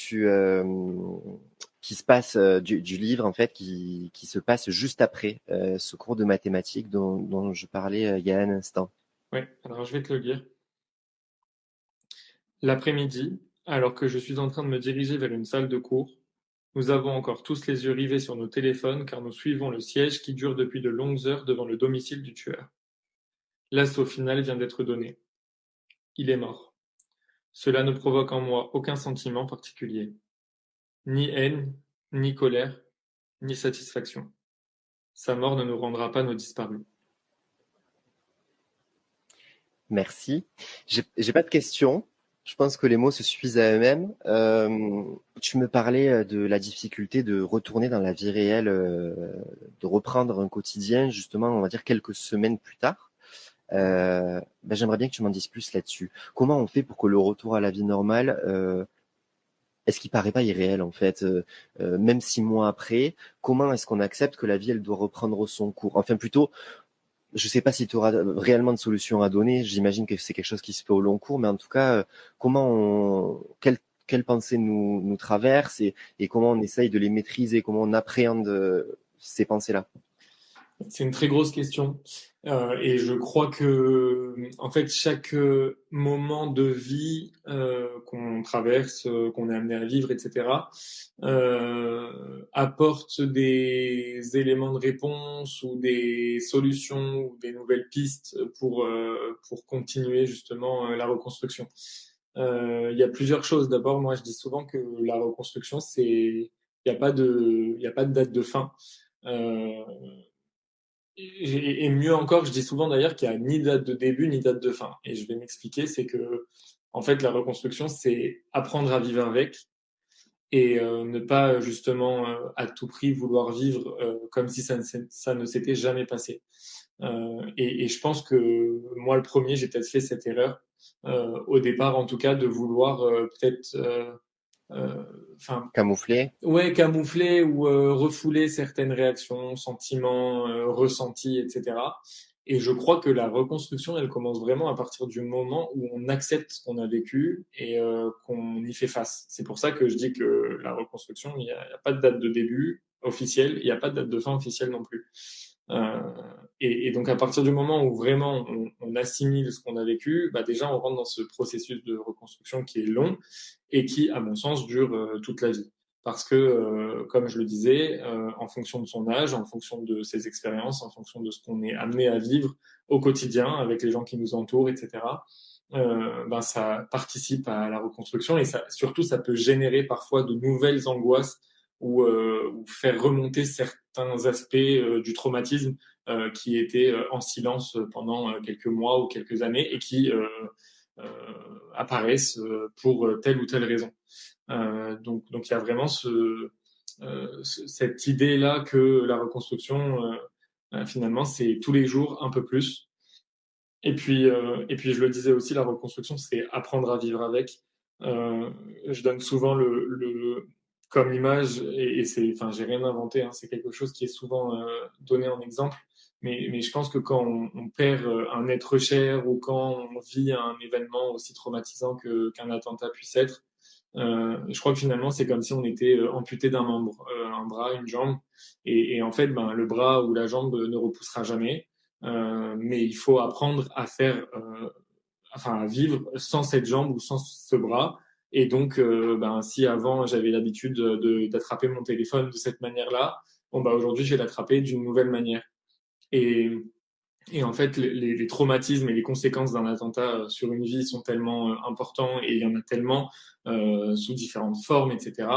se passe du livre en fait, qui se passe juste après ce cours de mathématiques dont je parlais il y a un instant. Oui, alors je vais te le lire. L'après-midi, alors que je suis en train de me diriger vers une salle de cours, nous avons encore tous les yeux rivés sur nos téléphones car nous suivons le siège qui dure depuis de longues heures devant le domicile du tueur. L'assaut final vient d'être donné. Il est mort. Cela ne provoque en moi aucun sentiment particulier. Ni haine, ni colère, ni satisfaction. Sa mort ne nous rendra pas nos disparus. Merci. J'ai pas de questions. Je pense que les mots se suffisent à eux-mêmes. Tu me parlais de la difficulté de retourner dans la vie réelle, de reprendre un quotidien, justement, on va dire quelques semaines plus tard. J'aimerais bien que tu m'en dises plus là-dessus. Comment on fait pour que le retour à la vie normale, est-ce qu'il paraît pas irréel en fait, même 6 mois après, comment est-ce qu'on accepte que la vie elle doit reprendre son cours? Enfin plutôt, je sais pas si tu auras réellement de solution à donner. J'imagine que c'est quelque chose qui se fait au long cours, mais en tout cas, quelles pensées nous traversent et comment on essaye de les maîtriser, comment on appréhende ces pensées-là. C'est une très grosse question. Et je crois que, en fait, chaque moment de vie qu'on traverse, qu'on est amené à vivre, etc., apporte des éléments de réponse ou des solutions ou des nouvelles pistes pour continuer justement la reconstruction. Il y a plusieurs choses. D'abord, moi, je dis souvent que la reconstruction, il y a pas de date de fin. Euh, et mieux encore, je dis souvent d'ailleurs qu'il n'y a ni date de début ni date de fin. Et je vais m'expliquer, c'est que en fait la reconstruction, c'est apprendre à vivre avec et ne pas justement à tout prix vouloir vivre comme si ça ne s'était jamais passé. Et je pense que moi le premier, j'ai peut-être fait cette erreur au départ, en tout cas, de vouloir peut-être, euh, enfin Camoufler, ouais, camoufler ou refouler certaines réactions, sentiments, ressentis, etc. Et je crois que la reconstruction, elle commence vraiment à partir du moment où on accepte ce qu'on a vécu et qu'on y fait face. C'est pour ça que je dis que la reconstruction, il y a pas de date de début officielle, il n'y a pas de date de fin officielle non plus. Euh, et donc à partir du moment où vraiment on assimile ce qu'on a vécu, bah déjà on rentre dans ce processus de reconstruction qui est long et qui, à mon sens, dure toute la vie. Parce que, comme je le disais, en fonction de son âge, en fonction de ses expériences, en fonction de ce qu'on est amené à vivre au quotidien avec les gens qui nous entourent, etc., ben ça participe à la reconstruction et ça, surtout, ça peut générer parfois de nouvelles angoisses ou faire remonter certains aspects du traumatisme qui étaient en silence pendant quelques mois ou quelques années et qui apparaissent pour telle ou telle raison. Donc il y a vraiment cette idée-là que la reconstruction, finalement, c'est tous les jours un peu plus. Et puis je le disais aussi, la reconstruction, c'est apprendre à vivre avec. Je donne souvent comme image, et c'est, enfin, j'ai rien inventé, hein, c'est quelque chose qui est souvent donné en exemple. Mais je pense que quand on perd un être cher ou quand on vit un événement aussi traumatisant qu'un attentat puisse être, je crois que finalement, c'est comme si on était amputé d'un membre, un bras, une jambe. Et en fait, ben, le bras ou la jambe ne repoussera jamais. Mais il faut apprendre à faire, enfin, à vivre sans cette jambe ou sans ce bras. Et donc, ben, si avant j'avais l'habitude d'attraper mon téléphone de cette manière-là, bon, bah, aujourd'hui, je vais l'attraper d'une nouvelle manière. Et, et en fait, les traumatismes et les conséquences d'un attentat sur une vie sont tellement importants et il y en a tellement sous différentes formes, etc.,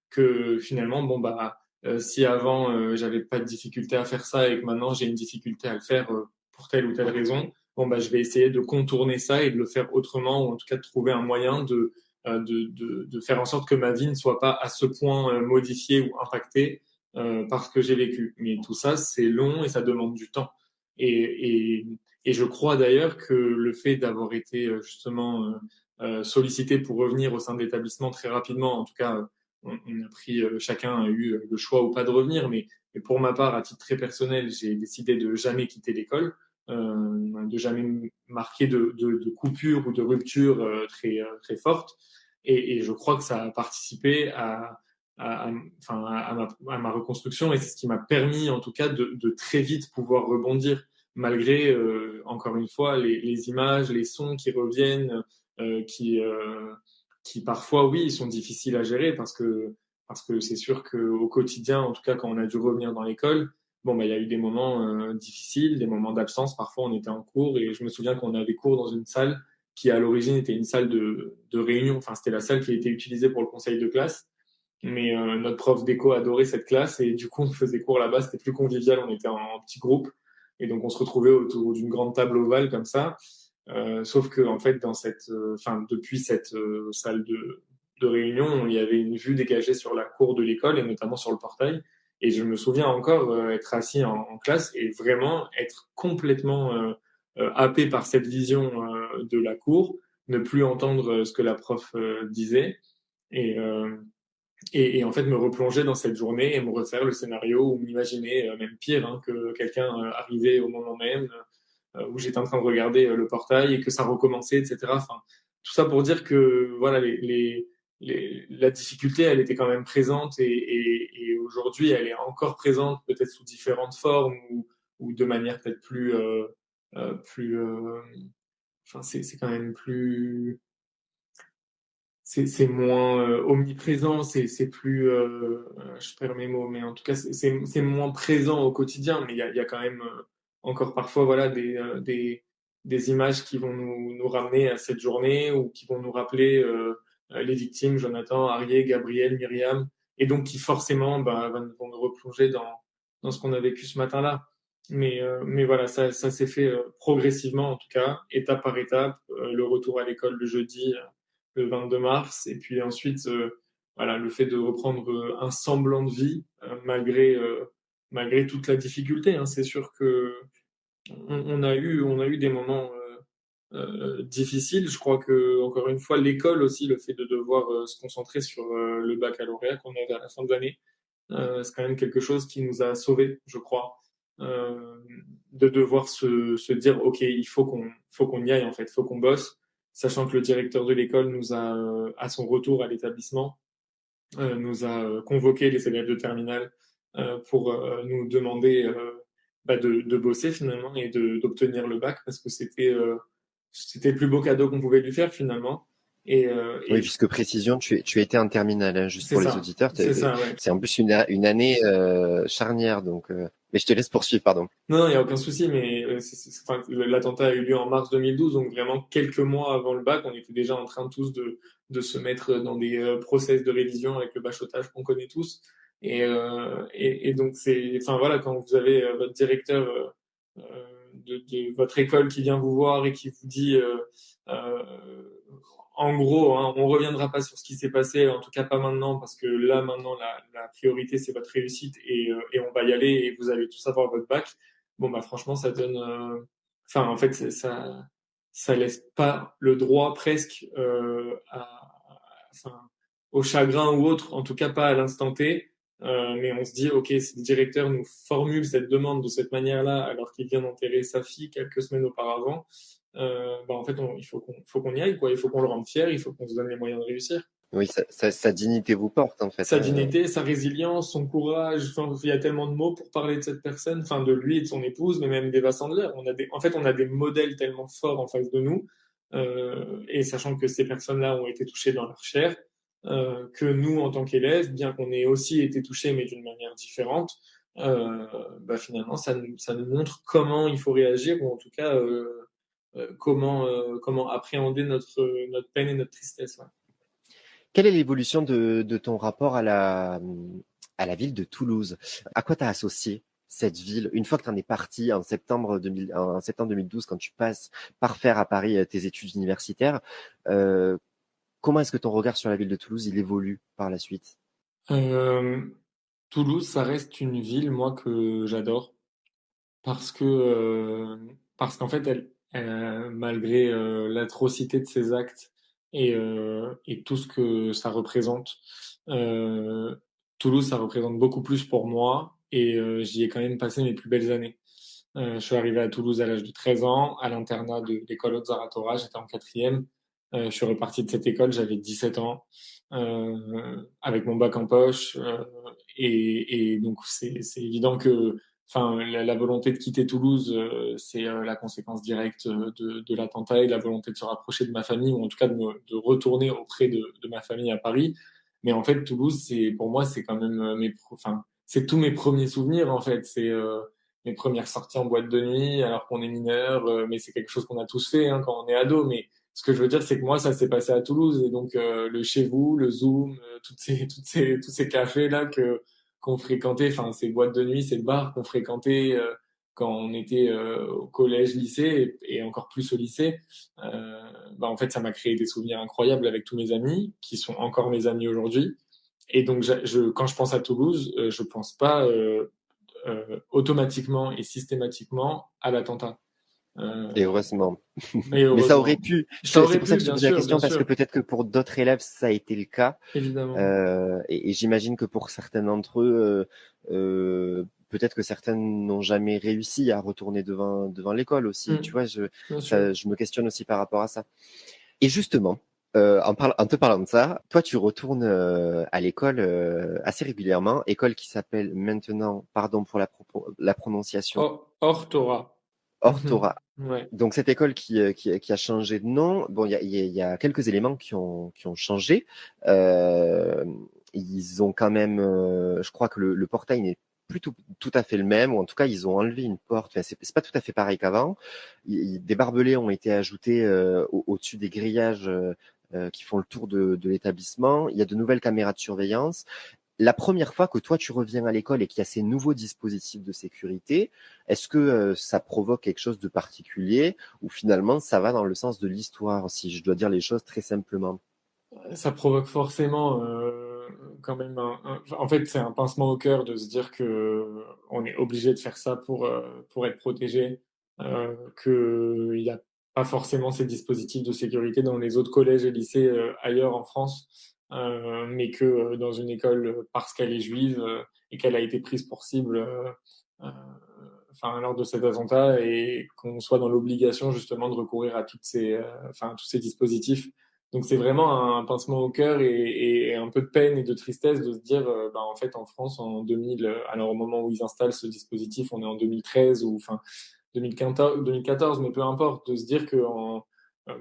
que finalement, bon, bah, si avant j'avais pas de difficulté à faire ça et que maintenant j'ai une difficulté à le faire pour telle ou telle raison, bon, bah, je vais essayer de contourner ça et de le faire autrement ou en tout cas de trouver un moyen de faire en sorte que ma vie ne soit pas à ce point modifiée ou impactée par ce que j'ai vécu. Mais tout ça, c'est long et ça demande du temps. Et, et, et je crois d'ailleurs que le fait d'avoir été justement sollicité pour revenir au sein de l'établissement très rapidement, en tout cas, on a pris, chacun a eu le choix ou pas de revenir, mais pour ma part, à titre très personnel, j'ai décidé de jamais quitter l'école, de jamais marquer de coupure ou de rupture très forte. Et je crois que ça a participé enfin, à ma reconstruction et c'est ce qui m'a permis en tout cas de très vite pouvoir rebondir malgré encore une fois les images, les sons qui reviennent, euh, qui euh, qui parfois oui sont difficiles à gérer parce que c'est sûr qu'au quotidien, en tout cas quand on a dû revenir dans l'école, bon bah il y a eu des moments difficiles, des moments d'absence. Parfois on était en cours et je me souviens qu'on avait cours dans une salle qui à l'origine était une salle de réunion. Enfin c'était la salle qui a été utilisée pour le conseil de classe. Mais notre prof d'éco adorait cette classe et du coup on faisait cours là-bas, c'était plus convivial, on était en petits groupes et donc on se retrouvait autour d'une grande table ovale comme ça. Sauf que en fait dans enfin depuis cette salle de réunion, il y avait une vue dégagée sur la cour de l'école et notamment sur le portail. Et je me souviens encore être assis en classe et vraiment être complètement happé par cette vision de la cour, ne plus entendre ce que la prof disait et, euh, et en fait me replonger dans cette journée et me refaire le scénario ou m'imaginer même pire, hein, que quelqu'un arrivait au moment même où j'étais en train de regarder le portail et que ça recommençait, etc. Enfin, tout ça pour dire que voilà, la difficulté, elle était quand même présente et aujourd'hui, elle est encore présente, peut-être sous différentes formes ou de manière peut-être plus, enfin, c'est quand même plus, c'est moins omniprésent, c'est plus, je perds mes mots, mais en tout cas, c'est moins présent au quotidien, mais il y a quand même encore parfois, voilà, des images qui vont nous ramener à cette journée ou qui vont nous rappeler les victimes, Jonathan, Arié, Gabriel, Myriam, et donc qui forcément vont nous replonger dans ce qu'on a vécu ce matin-là. Mais voilà, ça s'est fait progressivement, en tout cas, étape par étape. Le retour à l'école le jeudi, le 22 mars, et puis ensuite, voilà, le fait de reprendre un semblant de vie malgré toute la difficulté. Hein. C'est sûr que on a eu des moments difficiles. Je crois que encore une fois, l'école aussi, le fait de devoir se concentrer sur le baccalauréat qu'on avait à la fin de l'année, c'est quand même quelque chose qui nous a sauvés, je crois. Euh, de devoir se dire ok, il faut qu'on y aille en fait, faut qu'on bosse, sachant que le directeur de l'école nous a à son retour à l'établissement nous a convoqué les élèves de terminale pour nous demander de bosser finalement et d'obtenir le bac parce que c'était le plus beau cadeau qu'on pouvait lui faire finalement Oui, et puisque précision, tu étais en terminale, hein, juste pour les auditeurs. c'est ça ouais. C'est en plus une année charnière, donc. Mais je te laisse poursuivre, pardon. Non, il n'y a aucun souci, mais enfin, l'attentat a eu lieu en mars 2012, donc vraiment quelques mois avant le bac, on était déjà en train tous de se mettre dans des process de révision avec le bachotage qu'on connaît tous. Et donc, enfin voilà, quand vous avez votre directeur de votre école qui vient vous voir et qui vous dit, euh, en gros, hein, on reviendra pas sur ce qui s'est passé, en tout cas pas maintenant, parce que là, maintenant, la priorité, c'est votre réussite et on va y aller et vous allez tous avoir votre bac. Bon, bah, franchement, ça donne, enfin, en fait, ça laisse pas le droit presque, enfin, au chagrin ou autre, en tout cas pas à l'instant T. Mais on se dit, ok, si le directeur nous formule cette demande de cette manière-là, alors qu'il vient d'enterrer sa fille quelques semaines auparavant, en fait, il faut qu'on y aille, quoi. Il faut qu'on le rende fier, il faut qu'on se donne les moyens de réussir. Oui, sa dignité vous porte, en fait. Sa dignité, sa résilience, son courage, enfin, il y a tellement de mots pour parler de cette personne, enfin, de lui et de son épouse, mais même d'Eva Sandler. En fait, on a des modèles tellement forts en face de nous, et sachant que ces personnes-là ont été touchées dans leur chair, que nous, en tant qu'élèves, bien qu'on ait aussi été touchés, mais d'une manière différente, finalement, ça nous montre comment il faut réagir, ou en tout cas, comment appréhender notre peine et notre tristesse. Ouais. Quelle est l'évolution de ton rapport à la ville de Toulouse? À quoi tu as associé cette ville une fois que tu en es parti en septembre 2012, quand tu passes par faire à Paris tes études universitaires? Comment est-ce que ton regard sur la ville de Toulouse il évolue par la suite? Euh, Toulouse, ça reste une ville, moi, que j'adore parce qu'en fait, malgré l'atrocité de ses actes et tout ce que ça représente, euh, Toulouse, ça représente beaucoup plus pour moi et j'y ai quand même passé mes plus belles années. Je suis arrivé à Toulouse à l'âge de 13 ans, à l'internat de l'école Haute-Zaratora, j'étais en quatrième. Je suis reparti de cette école, j'avais 17 ans, avec mon bac en poche. Et donc, c'est évident que enfin, la volonté de quitter Toulouse, c'est la conséquence directe de l'attentat et la volonté de se rapprocher de ma famille, ou en tout cas de retourner auprès de ma famille à Paris. Mais en fait, Toulouse, pour moi, c'est quand même enfin, c'est tous mes premiers souvenirs, en fait. C'est mes premières sorties en boîte de nuit alors qu'on est mineur, mais c'est quelque chose qu'on a tous fait hein, quand on est ado. Mais ce que je veux dire, c'est que moi, ça s'est passé à Toulouse. Et donc, le chez vous, le Zoom, tous ces cafés-là qu'on fréquentait, enfin, ces boîtes de nuit, ces bars qu'on fréquentait quand on était au collège, lycée et encore plus au lycée, en fait, ça m'a créé des souvenirs incroyables avec tous mes amis, qui sont encore mes amis aujourd'hui. Et donc, quand je pense à Toulouse, je pense pas automatiquement et systématiquement à l'attentat. Et heureusement. Mais Mais ça aurait heureusement. pu. Ça C'est aurait pour ça pu, que je te posais la question bien parce que sûr, peut-être que pour d'autres élèves ça a été le cas. évidemment. Et j'imagine que pour certains d'entre eux, peut-être que certains n'ont jamais réussi à retourner devant l'école aussi. Tu Mm, vois, bien sûr. je me questionne aussi par rapport à ça. Et justement, en te parlant de ça, toi, tu retournes à l'école assez régulièrement, école qui s'appelle maintenant, pardon pour la prononciation, Hors Orthora. Ouais. Donc cette école qui a changé de nom, bon, il y a quelques éléments qui ont changé. Euh, Ils ont quand même, je crois que le portail n'est plus tout à fait le même, ou en tout cas ils ont enlevé une porte. Enfin, c'est pas tout à fait pareil qu'avant. Des barbelés ont été ajoutés au-dessus des grillages qui font le tour de l'établissement. Il y a de nouvelles caméras de surveillance. La première fois que toi tu reviens à l'école et qu'il y a ces nouveaux dispositifs de sécurité, est-ce que ça provoque quelque chose de particulier ou finalement ça va dans le sens de l'histoire, si je dois dire les choses très simplement? Ça provoque forcément quand même en fait, c'est un pincement au cœur de se dire que on est obligé de faire ça pour être protégé, qu'il n'y a pas forcément ces dispositifs de sécurité dans les autres collèges et lycées ailleurs en France, mais que dans une école, parce qu'elle est juive et qu'elle a été prise pour cible euh, enfin, lors de cet attentat et qu'on soit dans l'obligation justement de recourir à enfin, tous ces dispositifs. Donc c'est vraiment un pincement au cœur et un peu de peine et de tristesse de se dire, bah, en fait en France en 2000, alors au moment où ils installent ce dispositif, on est en 2013 ou enfin 2014, mais peu importe, de se dire que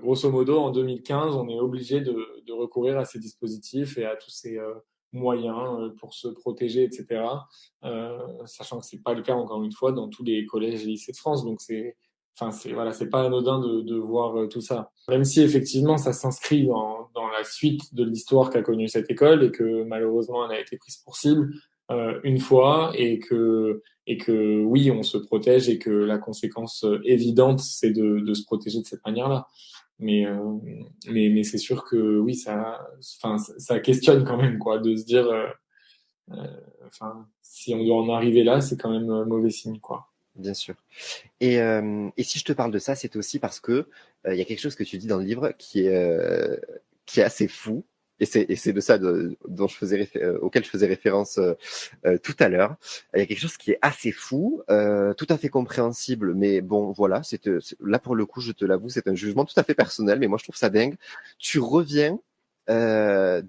grosso modo en 2015, on est obligé de recourir à ces dispositifs et à tous ces moyens pour se protéger, etc. Sachant que c'est pas le cas encore une fois dans tous les collèges et lycées de France, donc enfin c'est voilà, c'est pas anodin de voir tout ça. Même si effectivement ça s'inscrit dans la suite de l'histoire qu'a connue cette école et que malheureusement elle a été prise pour cible une fois et que oui on se protège et que la conséquence évidente c'est de se protéger de cette manière-là. Mais mais c'est sûr que oui enfin ça questionne quand même quoi de se dire enfin si on doit en arriver là c'est quand même mauvais signe quoi. Bien sûr. Et si je te parle de ça, c'est aussi parce que il y a quelque chose que tu dis dans le livre qui est assez fou. Et c'est de ça dont auquel je faisais référence tout à l'heure. Il y a quelque chose qui est assez fou, tout à fait compréhensible, mais bon, voilà, là pour le coup, je te l'avoue, c'est un jugement tout à fait personnel, mais moi je trouve ça dingue. Tu reviens à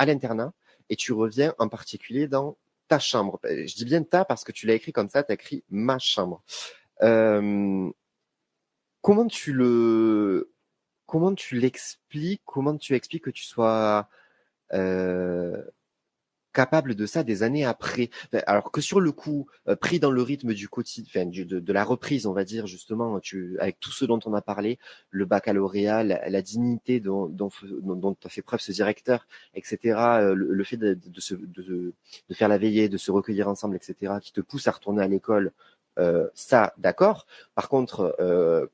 l'internat et tu reviens en particulier dans ta chambre. Je dis bien ta parce que tu l'as écrit comme ça, tu as écrit ma chambre. Euh, comment tu le, comment tu l'expliques, comment tu expliques que tu sois euh, capable de ça des années après, enfin, alors que sur le coup, pris dans le rythme du quotidien, enfin, de la reprise, on va dire justement, avec tout ce dont on a parlé, le baccalauréat, la dignité dont a fait preuve ce directeur, etc., le fait de faire la veillée, de se recueillir ensemble, etc., qui te pousse à retourner à l'école, ça, d'accord. Par contre,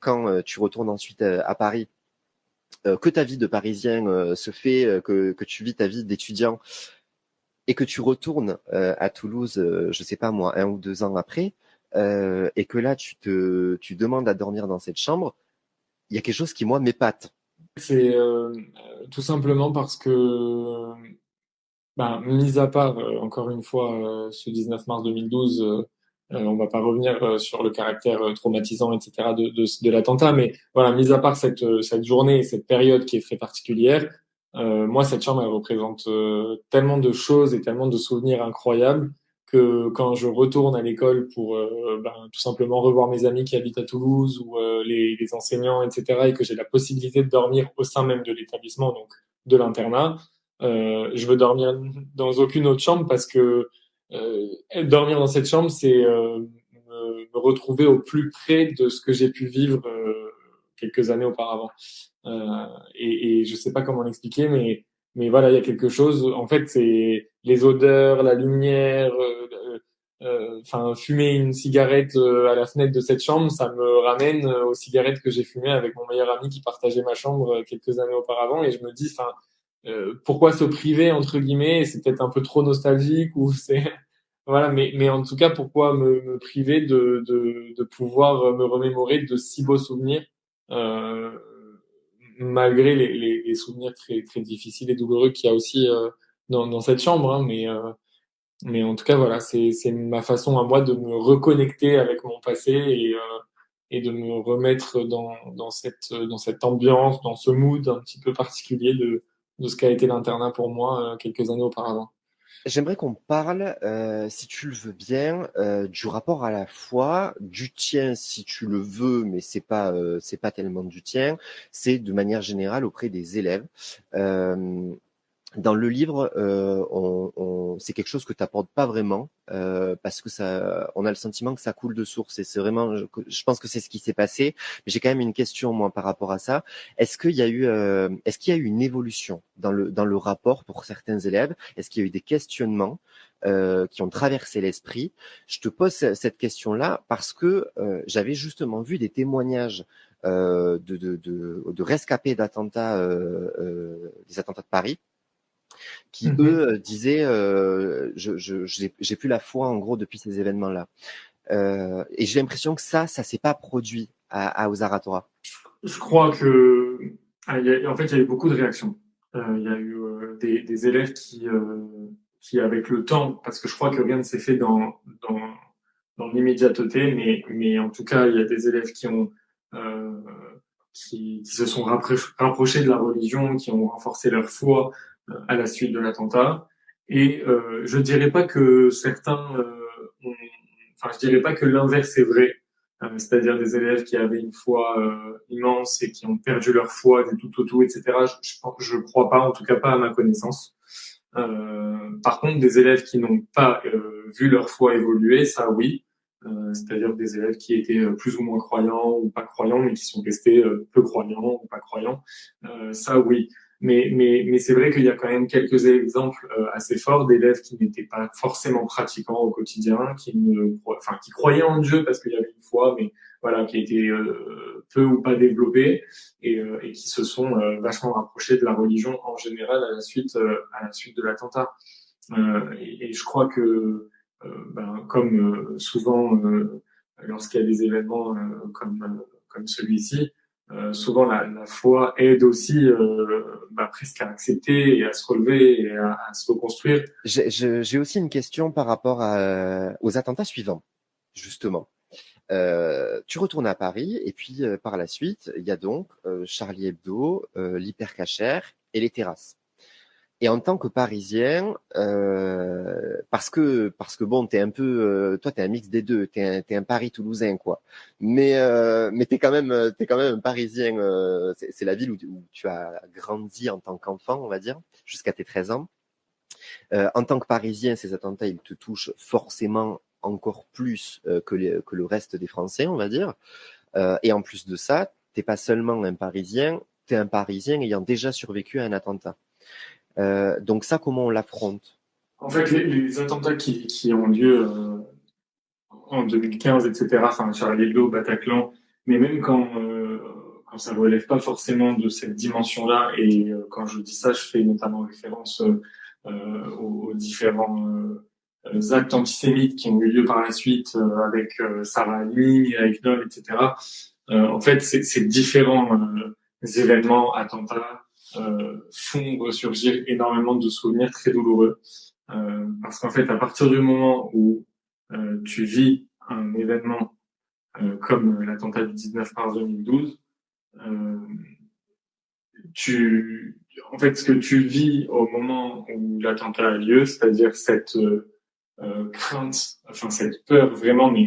quand tu retournes ensuite à Paris, que ta vie de Parisien se fait, que tu vis ta vie d'étudiant et que tu retournes à Toulouse, je sais pas moi, 1 ou 2 ans après, et que là tu demandes à dormir dans cette chambre, il y a quelque chose qui moi m'épate. C'est tout simplement parce que ben, mis à part, encore une fois, ce 19 mars 2012, on va pas revenir sur le caractère traumatisant, etc., de l'attentat, mais voilà, mis à part cette journée et cette période qui est très particulière, moi, cette chambre, elle représente tellement de choses et tellement de souvenirs incroyables que quand je retourne à l'école pour ben, tout simplement revoir mes amis qui habitent à Toulouse ou les enseignants, etc., et que j'ai la possibilité de dormir au sein même de l'établissement, donc de l'internat, je veux dormir dans aucune autre chambre parce que dormir dans cette chambre, c'est me retrouver au plus près de ce que j'ai pu vivre quelques années auparavant. Et je sais pas comment l'expliquer, mais voilà, il y a quelque chose. En fait, c'est les odeurs, la lumière. Enfin, fumer une cigarette à la fenêtre de cette chambre, ça me ramène aux cigarettes que j'ai fumées avec mon meilleur ami qui partageait ma chambre quelques années auparavant. Et je me dis, enfin, pourquoi se priver entre guillemets? C'est peut-être un peu trop nostalgique ou c'est voilà, mais en tout cas, pourquoi me priver de pouvoir me remémorer de si beaux souvenirs, euh, malgré les souvenirs très, très difficiles et douloureux qu'il y a aussi dans cette chambre, hein, mais en tout cas, voilà, c'est ma façon à moi de me reconnecter avec mon passé et de me remettre dans cette ambiance, dans ce mood un petit peu particulier de ce qu'a été l'internat pour moi quelques années auparavant. J'aimerais qu'on parle, si tu le veux bien, du rapport à la foi, du tien si tu le veux, mais c'est pas tellement du tien. C'est de manière générale auprès des élèves. Euh, Dans le livre, c'est quelque chose que tu apportes pas vraiment parce que ça, on a le sentiment que ça coule de source et c'est vraiment, je pense que c'est ce qui s'est passé. Mais j'ai quand même une question moi par rapport à ça. Est-ce qu'il y a eu une évolution dans le rapport pour certains élèves? Est-ce qu'il y a eu des questionnements qui ont traversé l'esprit? Je te pose cette question-là parce que j'avais justement vu des témoignages de rescapés d'attentats, des attentats de Paris qui Mhm. eux disaient j'ai plus la foi en gros depuis ces événements-là. Et j'ai l'impression que ça s'est pas produit aux Zaratora. Je crois que, en fait, il y a eu beaucoup de réactions. Il y a eu des élèves qui, avec le temps, parce que je crois que rien ne s'est fait dans, dans l'immédiateté, mais en tout cas, il y a des élèves euh, qui se sont rapprochés de la religion, qui ont renforcé leur foi à la suite de l'attentat. Et je dirais pas que ont, enfin, je dirais pas que l'inverse est vrai, c'est-à-dire des élèves qui avaient une foi immense et qui ont perdu leur foi du tout au tout, etc. Je crois pas, en tout cas pas à ma connaissance. Par contre, des élèves qui n'ont pas vu leur foi évoluer, ça oui. C'est-à-dire des élèves qui étaient plus ou moins croyants ou pas croyants, mais qui sont restés peu croyants ou pas croyants, ça oui. Mais c'est vrai qu'il y a quand même quelques exemples assez forts d'élèves qui n'étaient pas forcément pratiquants au quotidien, qui croyaient en Dieu parce qu'il y avait une foi, mais voilà, qui étaient peu ou pas développés et qui se sont vachement rapprochés de la religion en général à la suite de l'attentat. Et je crois que, comme souvent lorsqu'il y a des événements comme celui-ci, souvent la foi aide aussi presque à accepter et à se relever et à se reconstruire. J'ai aussi une question par rapport aux attentats suivants, justement. Tu retournes à Paris et puis par la suite, il y a donc Charlie Hebdo, l'hypercachère et les terrasses. Et en tant que Parisien, parce que bon, toi t'es un mix des deux, t'es un Paris toulousain quoi. Mais t'es quand même un Parisien. C'est la ville où tu as grandi en tant qu'enfant, on va dire, jusqu'à tes 13 ans. En tant que Parisien, ces attentats, ils te touchent forcément encore plus que le reste des Français, on va dire. Et en plus de ça, t'es pas seulement un Parisien, t'es un Parisien ayant déjà survécu à un attentat. Donc ça, comment on l'affronte? En fait, les attentats qui ont lieu en 2015, etc., enfin Charlie Hebdo, Bataclan, mais même quand ça ne relève pas forcément de cette dimension-là, et quand je dis ça, je fais notamment référence aux différents actes antisémites qui ont eu lieu par la suite avec Sarah Halimi, avec Noll, etc. En fait, ces différents événements, attentats, font ressurgir énormément de souvenirs très douloureux. Parce qu'en fait, à partir du moment où tu vis un événement comme l'attentat du 19 mars 2012, euh, en fait, ce que tu vis au moment où l'attentat a lieu, c'est-à-dire cette crainte, enfin cette peur vraiment, mais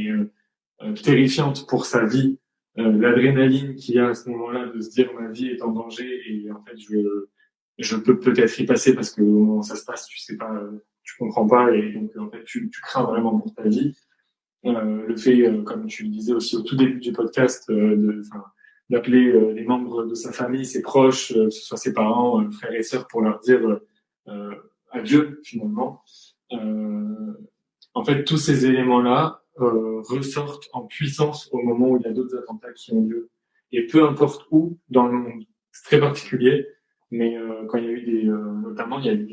terrifiante pour sa vie, l'adrénaline qu'il y a à ce moment-là de se dire ma vie est en danger et en fait je peux peut-être y passer parce que au moment où ça se passe, tu sais pas, tu comprends pas et donc en fait tu crains vraiment pour ta vie. Le fait, comme tu le disais aussi au tout début du podcast, d'appeler les membres de sa famille, ses proches, que ce soit ses parents, frères et sœurs, pour leur dire adieu finalement. Euh, En fait, tous ces éléments-là ressortent en puissance au moment où il y a d'autres attentats qui ont lieu. Et peu importe où dans le monde, c'est très particulier, mais quand il y a eu notamment, il y a eu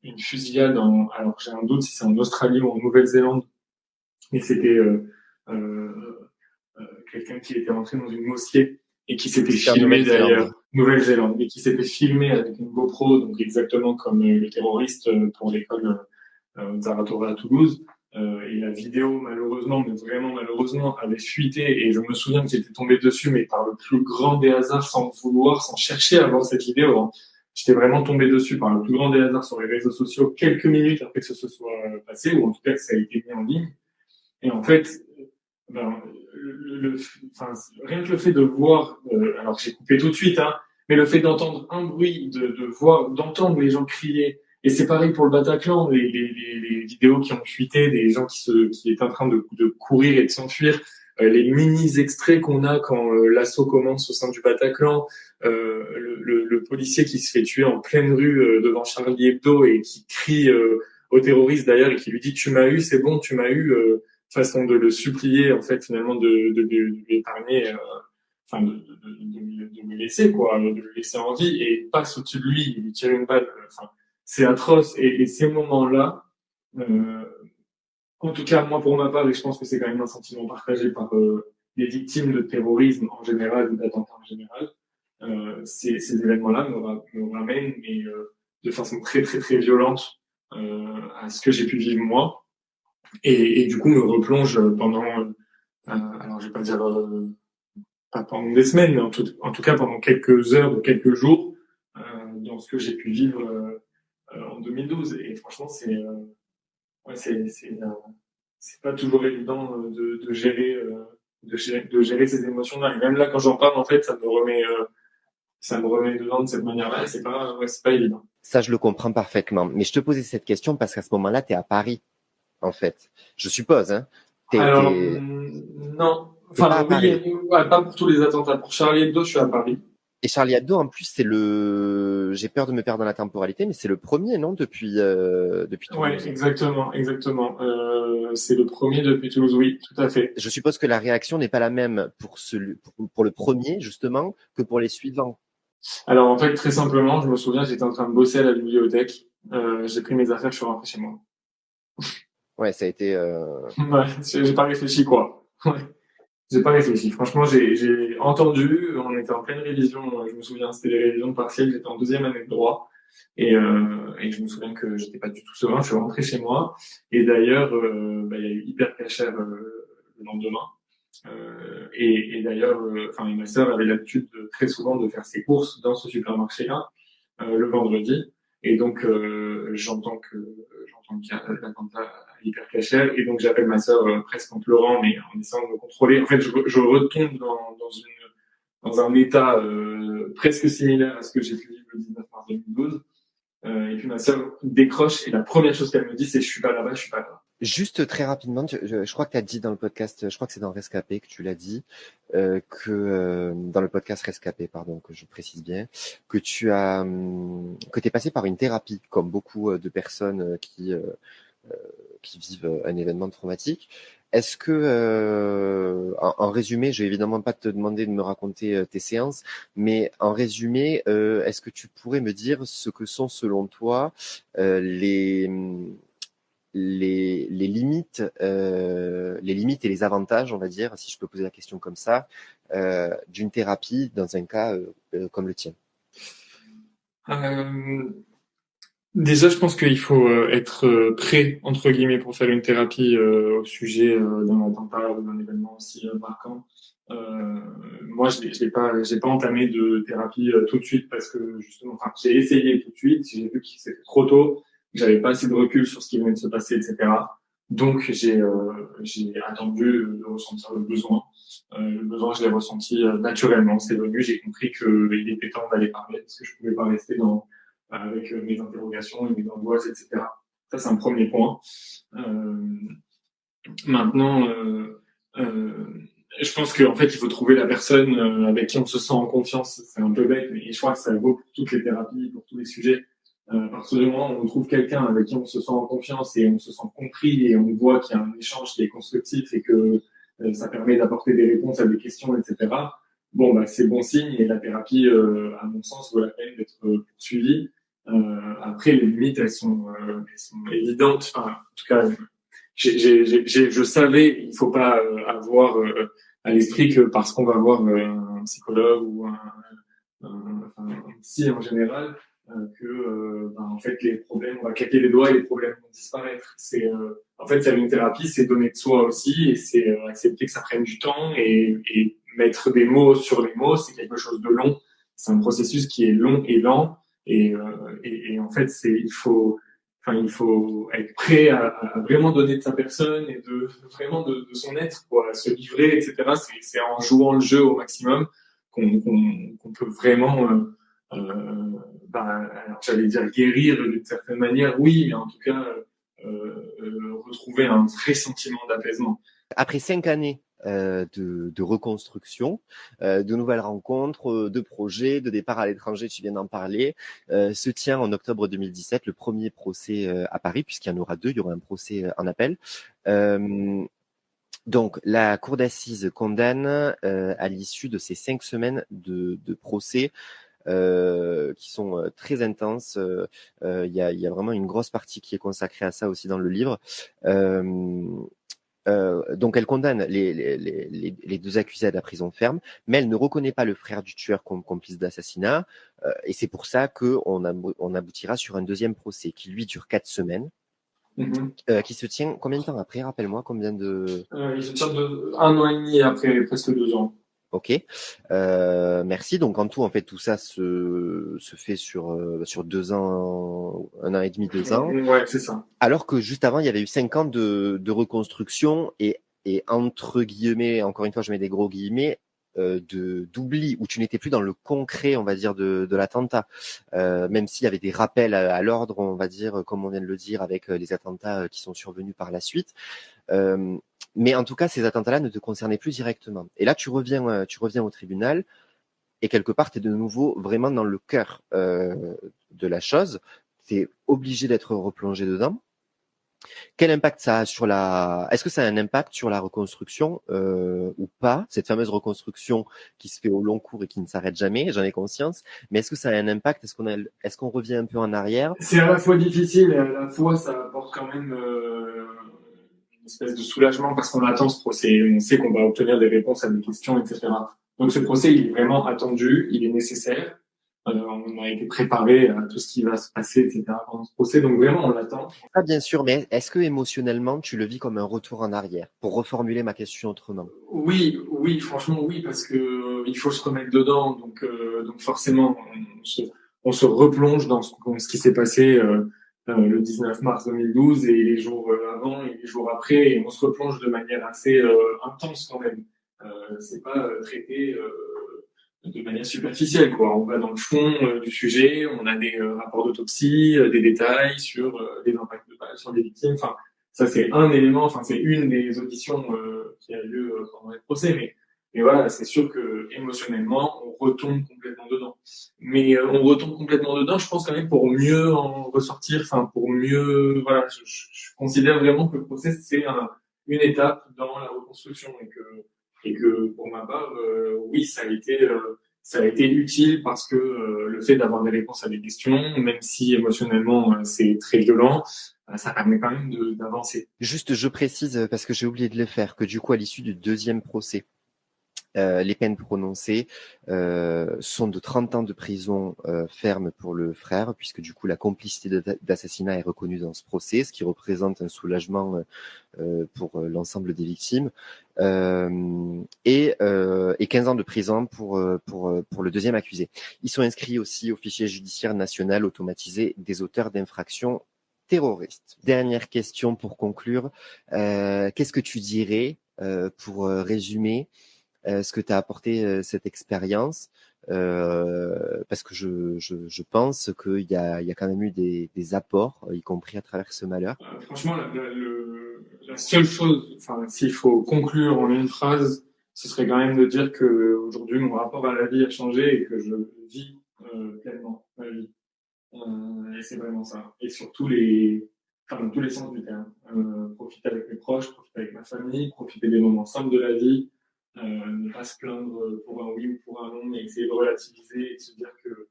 une une fusillade alors j'ai un doute si c'est en Australie ou en Nouvelle-Zélande, mais c'était quelqu'un qui était rentré dans une mosquée et qui s'était C'était en filmé Nouvelle-Zélande. d'ailleurs, Nouvelle-Zélande, et qui s'était filmé avec une GoPro, donc exactement comme le terroriste pour l'école Zaratora à Toulouse. Et la vidéo, malheureusement, mais vraiment malheureusement, avait fuité. Et je me souviens que j'étais tombé dessus, mais par le plus grand des hasards, sans vouloir, sans chercher à voir cette vidéo. Hein. J'étais vraiment tombé dessus par le plus grand des hasards sur les réseaux sociaux, quelques minutes après que ce se soit passé, ou en tout cas que ça a été mis en ligne. Et en fait, ben, enfin, rien que le fait de voir, alors j'ai coupé tout de suite, hein, mais le fait d'entendre un bruit, de voir, d'entendre les gens crier, et c'est pareil pour le Bataclan, les vidéos qui ont fuité, des gens qui étaient en train de courir et de s'enfuir, les mini extraits qu'on a quand l'assaut commence au sein du Bataclan, le policier qui se fait tuer en pleine rue devant Charlie Hebdo et qui crie aux terroristes d'ailleurs et qui lui dit tu m'as eu, c'est bon, tu m'as eu. Façon de le supplier en fait finalement de lui épargner enfin de me laisser quoi, de le laisser en vie et passe au-dessus de lui, il lui tire une balle, enfin c'est atroce et ces moments-là euh, en tout cas moi pour ma part et je pense que c'est quand même un sentiment partagé par les victimes de terrorisme en général ou d'attentats en général, ces événements-là me ramènent mais de façon très très très violente à ce que j'ai pu vivre moi et du coup me replonge pendant alors je vais pas dire pas pendant des semaines mais en tout cas pendant quelques heures ou quelques jours dans ce que j'ai pu vivre en 2012 et franchement ouais, c'est pas toujours évident de gérer ces émotions là et même là quand j'en parle en fait ça me remet dedans de cette manière-là et c'est pas évident. Ça, je le comprends parfaitement. Mais je te posais cette question parce qu'à ce moment-là, tu es à Paris, en fait. Je suppose, hein. Alors non, T'es pas à enfin oui, Paris. ouais, pas pour tous les attentats. Pour Charlie Hebdo, je suis à Paris. Et Charlie Hebdo, en plus, j'ai peur de me perdre dans la temporalité, mais c'est le premier, non, depuis Ouais, Toulouse. exactement, exactement. C'est le premier depuis Toulouse, oui, tout à fait. Je suppose que la réaction n'est pas la même pour le premier, justement, que pour les suivants. Alors en fait, très simplement, je me souviens, j'étais en train de bosser à la bibliothèque. J'ai pris mes affaires, je suis rentré chez moi. Ouais, ça a été, Ouais, j'ai pas réfléchi quoi. Ouais, j'ai pas réfléchi. Franchement, j'ai entendu. On était en pleine révision. Je me souviens, c'était les révisions partielles. J'étais en deuxième année de droit. Et je me souviens que j'étais pas du tout serein. Je suis rentré chez moi. Et d'ailleurs, il y a eu hyper cachère le lendemain. Et d'ailleurs, enfin, ma sœur avait l'habitude très souvent de faire ses courses dans ce supermarché-là le vendredi. Et donc, j'entends qu'il y a l'attentat hyper cachère. Et donc, j'appelle ma sœur presque en pleurant, mais en essayant de me contrôler. En fait, je retombe dans un état presque similaire à ce que j'ai pu vivre le 19 mars 2012. Et puis ma sœur décroche et la première chose qu'elle me dit, c'est je suis pas là-bas, je suis pas là. juste très rapidement, je crois que tu as dit dans le podcast, je crois que c'est dans Rescapé que tu l'as dit, dans le podcast Rescapé, pardon, que je précise bien, que t'es passé par une thérapie, comme beaucoup de personnes qui vivent un événement traumatique. Est-ce que, en résumé, je vais évidemment pas te demander de me raconter tes séances, mais en résumé, est-ce que tu pourrais me dire ce que sont selon toi les limites, les limites et les avantages, on va dire, si je peux poser la question comme ça, d'une thérapie dans un cas comme le tien? Euh, Déjà, je pense qu'il faut être prêt, entre guillemets, pour faire une thérapie au sujet d'un attentat ou d'un événement aussi marquant. Moi, j'ai pas entamé de thérapie tout de suite parce que justement, enfin, j'ai essayé tout de suite, j'ai vu que c'était trop tôt, que j'avais pas assez de recul sur ce qui venait de se passer, etc. Donc, j'ai attendu de ressentir le besoin. Le besoin, je l'ai ressenti naturellement, c'est venu, j'ai compris qu'il était temps d'aller parler parce que je pouvais pas rester avec mes interrogations et mes angoisses, etc. Ça, c'est un premier point. Euh, Maintenant, je pense qu'en fait, il faut trouver la personne avec qui on se sent en confiance. C'est un peu bête, mais je crois que ça vaut pour toutes les thérapies, pour tous les sujets. À partir du moment où on trouve quelqu'un avec qui on se sent en confiance et on se sent compris et on voit qu'il y a un échange qui est constructif et que ça permet d'apporter des réponses à des questions, etc. Bon, bah, c'est bon signe et la thérapie, à mon sens, vaut la peine d'être poursuivie. Après, les limites, elles sont évidentes. Enfin, en tout cas, je savais, il faut pas avoir à l'esprit que parce qu'on va voir un psychologue ou un psy en général, en fait les problèmes, on va claquer les doigts et les problèmes vont disparaître. En fait, faire une thérapie, c'est donner de soi aussi et c'est accepter que ça prenne du temps et mettre des mots sur les mots, c'est quelque chose de long. C'est un processus qui est long et lent et en fait, il faut être prêt à vraiment donner de sa personne et vraiment de son être, quoi, à se livrer, etc. C'est en jouant le jeu au maximum qu'on peut vraiment, alors j'allais dire guérir d'une certaine manière, oui, mais en tout cas retrouver un vrai sentiment d'apaisement. Après 5 années de reconstruction, de nouvelles rencontres, de projets, de départ à l'étranger, tu viens d'en parler, se tient en octobre 2017 le premier procès à Paris, puisqu'il y en aura 2, il y aura un procès en appel. Donc, la cour d'assises condamne à l'issue de ces 5 semaines de procès qui sont très intenses. Il y a vraiment une grosse partie qui est consacrée à ça aussi dans le livre. Donc, elle condamne les 2 accusés à la prison ferme, mais elle ne reconnaît pas le frère du tueur comme complice d'assassinat. Et c'est pour ça qu'on aboutira sur un deuxième procès qui, lui, dure 4 semaines. Qui se tient combien de temps après? Rappelle-moi combien de... Il se tient 1 an et demi après presque 2 ans. Ok, merci. Donc en tout, en fait, tout ça se fait sur 2 ans, 1 an et demi, 2 ans. Ouais, c'est ça. Alors que juste avant, il y avait eu 5 ans de reconstruction et entre guillemets, encore une fois, je mets des gros guillemets, d'oubli, où tu n'étais plus dans le concret, on va dire, de l'attentat. Même s'il y avait des rappels à l'ordre, on va dire, comme on vient de le dire, avec les attentats qui sont survenus par la suite. Mais en tout cas, ces attentats-là ne te concernaient plus directement. Et là, tu reviens au tribunal et quelque part, tu es de nouveau vraiment dans le cœur de la chose. Tu es obligé d'être replongé dedans. Quel impact ça a sur est-ce que ça a un impact sur la reconstruction ou pas, cette fameuse reconstruction qui se fait au long cours et qui ne s'arrête jamais, j'en ai conscience, mais est-ce que ça a un impact? Est-ce qu'on revient un peu en arrière? C'est à la fois difficile et à la fois ça apporte quand même une espèce de soulagement parce qu'on attend ce procès, on sait qu'on va obtenir des réponses à des questions, etc. Donc ce procès, il est vraiment attendu, il est nécessaire. On a été préparé à tout ce qui va se passer, etc. pendant ce procès, donc vraiment on l'attend. Ah, bien sûr, mais est-ce que émotionnellement tu le vis comme un retour en arrière? Pour reformuler ma question autrement. Oui, franchement oui, parce que il faut se remettre dedans, donc forcément on se replonge dans ce qui s'est passé le 19 mars 2012 et les jours avant et les jours après, et on se replonge de manière assez intense quand même. C'est pas traité de manière superficielle, quoi. On va dans le fond du sujet, on a des rapports d'autopsie, des détails sur les impacts de balles sur les victimes. Enfin, ça c'est un élément, enfin c'est une des auditions qui a lieu pendant les procès, mais voilà, c'est sûr que émotionnellement, on retombe complètement dedans. Mais on retombe complètement dedans, je pense quand même pour mieux en ressortir, enfin pour mieux, voilà, je considère vraiment que le procès c'est une étape dans la reconstruction et que pour ma part, oui, ça a été utile parce que le fait d'avoir des réponses à des questions, même si émotionnellement c'est très violent, ça permet quand même d'avancer. Juste, je précise, parce que j'ai oublié de le faire, que du coup, à l'issue du deuxième procès, les peines prononcées sont de 30 ans de prison ferme pour le frère, puisque du coup la complicité d'assassinat est reconnue dans ce procès, ce qui représente un soulagement pour l'ensemble des victimes, et 15 ans de prison pour le deuxième accusé. Ils sont inscrits aussi au fichier judiciaire national automatisé des auteurs d'infractions terroristes. Dernière question pour conclure. Qu'est-ce que tu dirais pour résumer ce que t'as apporté cette expérience, parce que je pense qu'il y a quand même eu des apports, y compris à travers ce malheur. Franchement, la seule chose, enfin, s'il faut conclure en une phrase, ce serait quand même de dire que aujourd'hui mon rapport à la vie a changé et que je vis pleinement ma vie. Et c'est vraiment ça. Et sur tous les sens du terme. Profiter avec mes proches, profiter avec ma famille, profiter des moments simples de la vie, ne pas se plaindre pour un oui ou pour un non, mais essayer de relativiser et de se dire que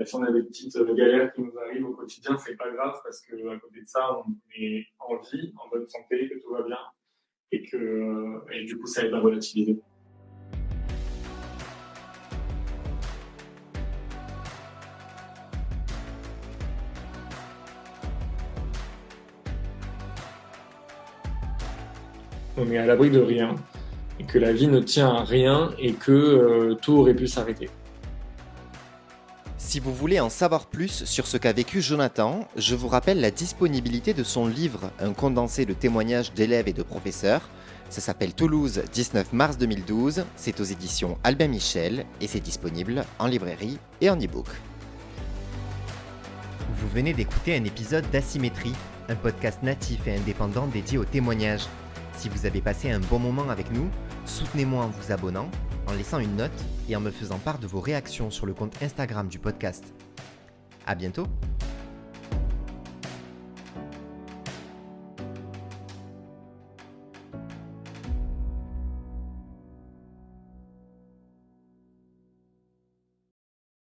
si on a des petites galères qui nous arrivent au quotidien, c'est pas grave parce que à côté de ça, on est en vie, en bonne santé, que tout va bien et du coup, ça aide à relativiser. On est à l'abri de rien et que la vie ne tient à rien et que tout aurait pu s'arrêter. Si vous voulez en savoir plus sur ce qu'a vécu Jonathan, je vous rappelle la disponibilité de son livre, un condensé de témoignages d'élèves et de professeurs. Ça s'appelle Toulouse, 19 mars 2012, c'est aux éditions Albin Michel et c'est disponible en librairie et en e-book. Vous venez d'écouter un épisode d'Asymétrie, un podcast natif et indépendant dédié aux témoignages. Si vous avez passé un bon moment avec nous, soutenez-moi en vous abonnant, en laissant une note et en me faisant part de vos réactions sur le compte Instagram du podcast. À bientôt!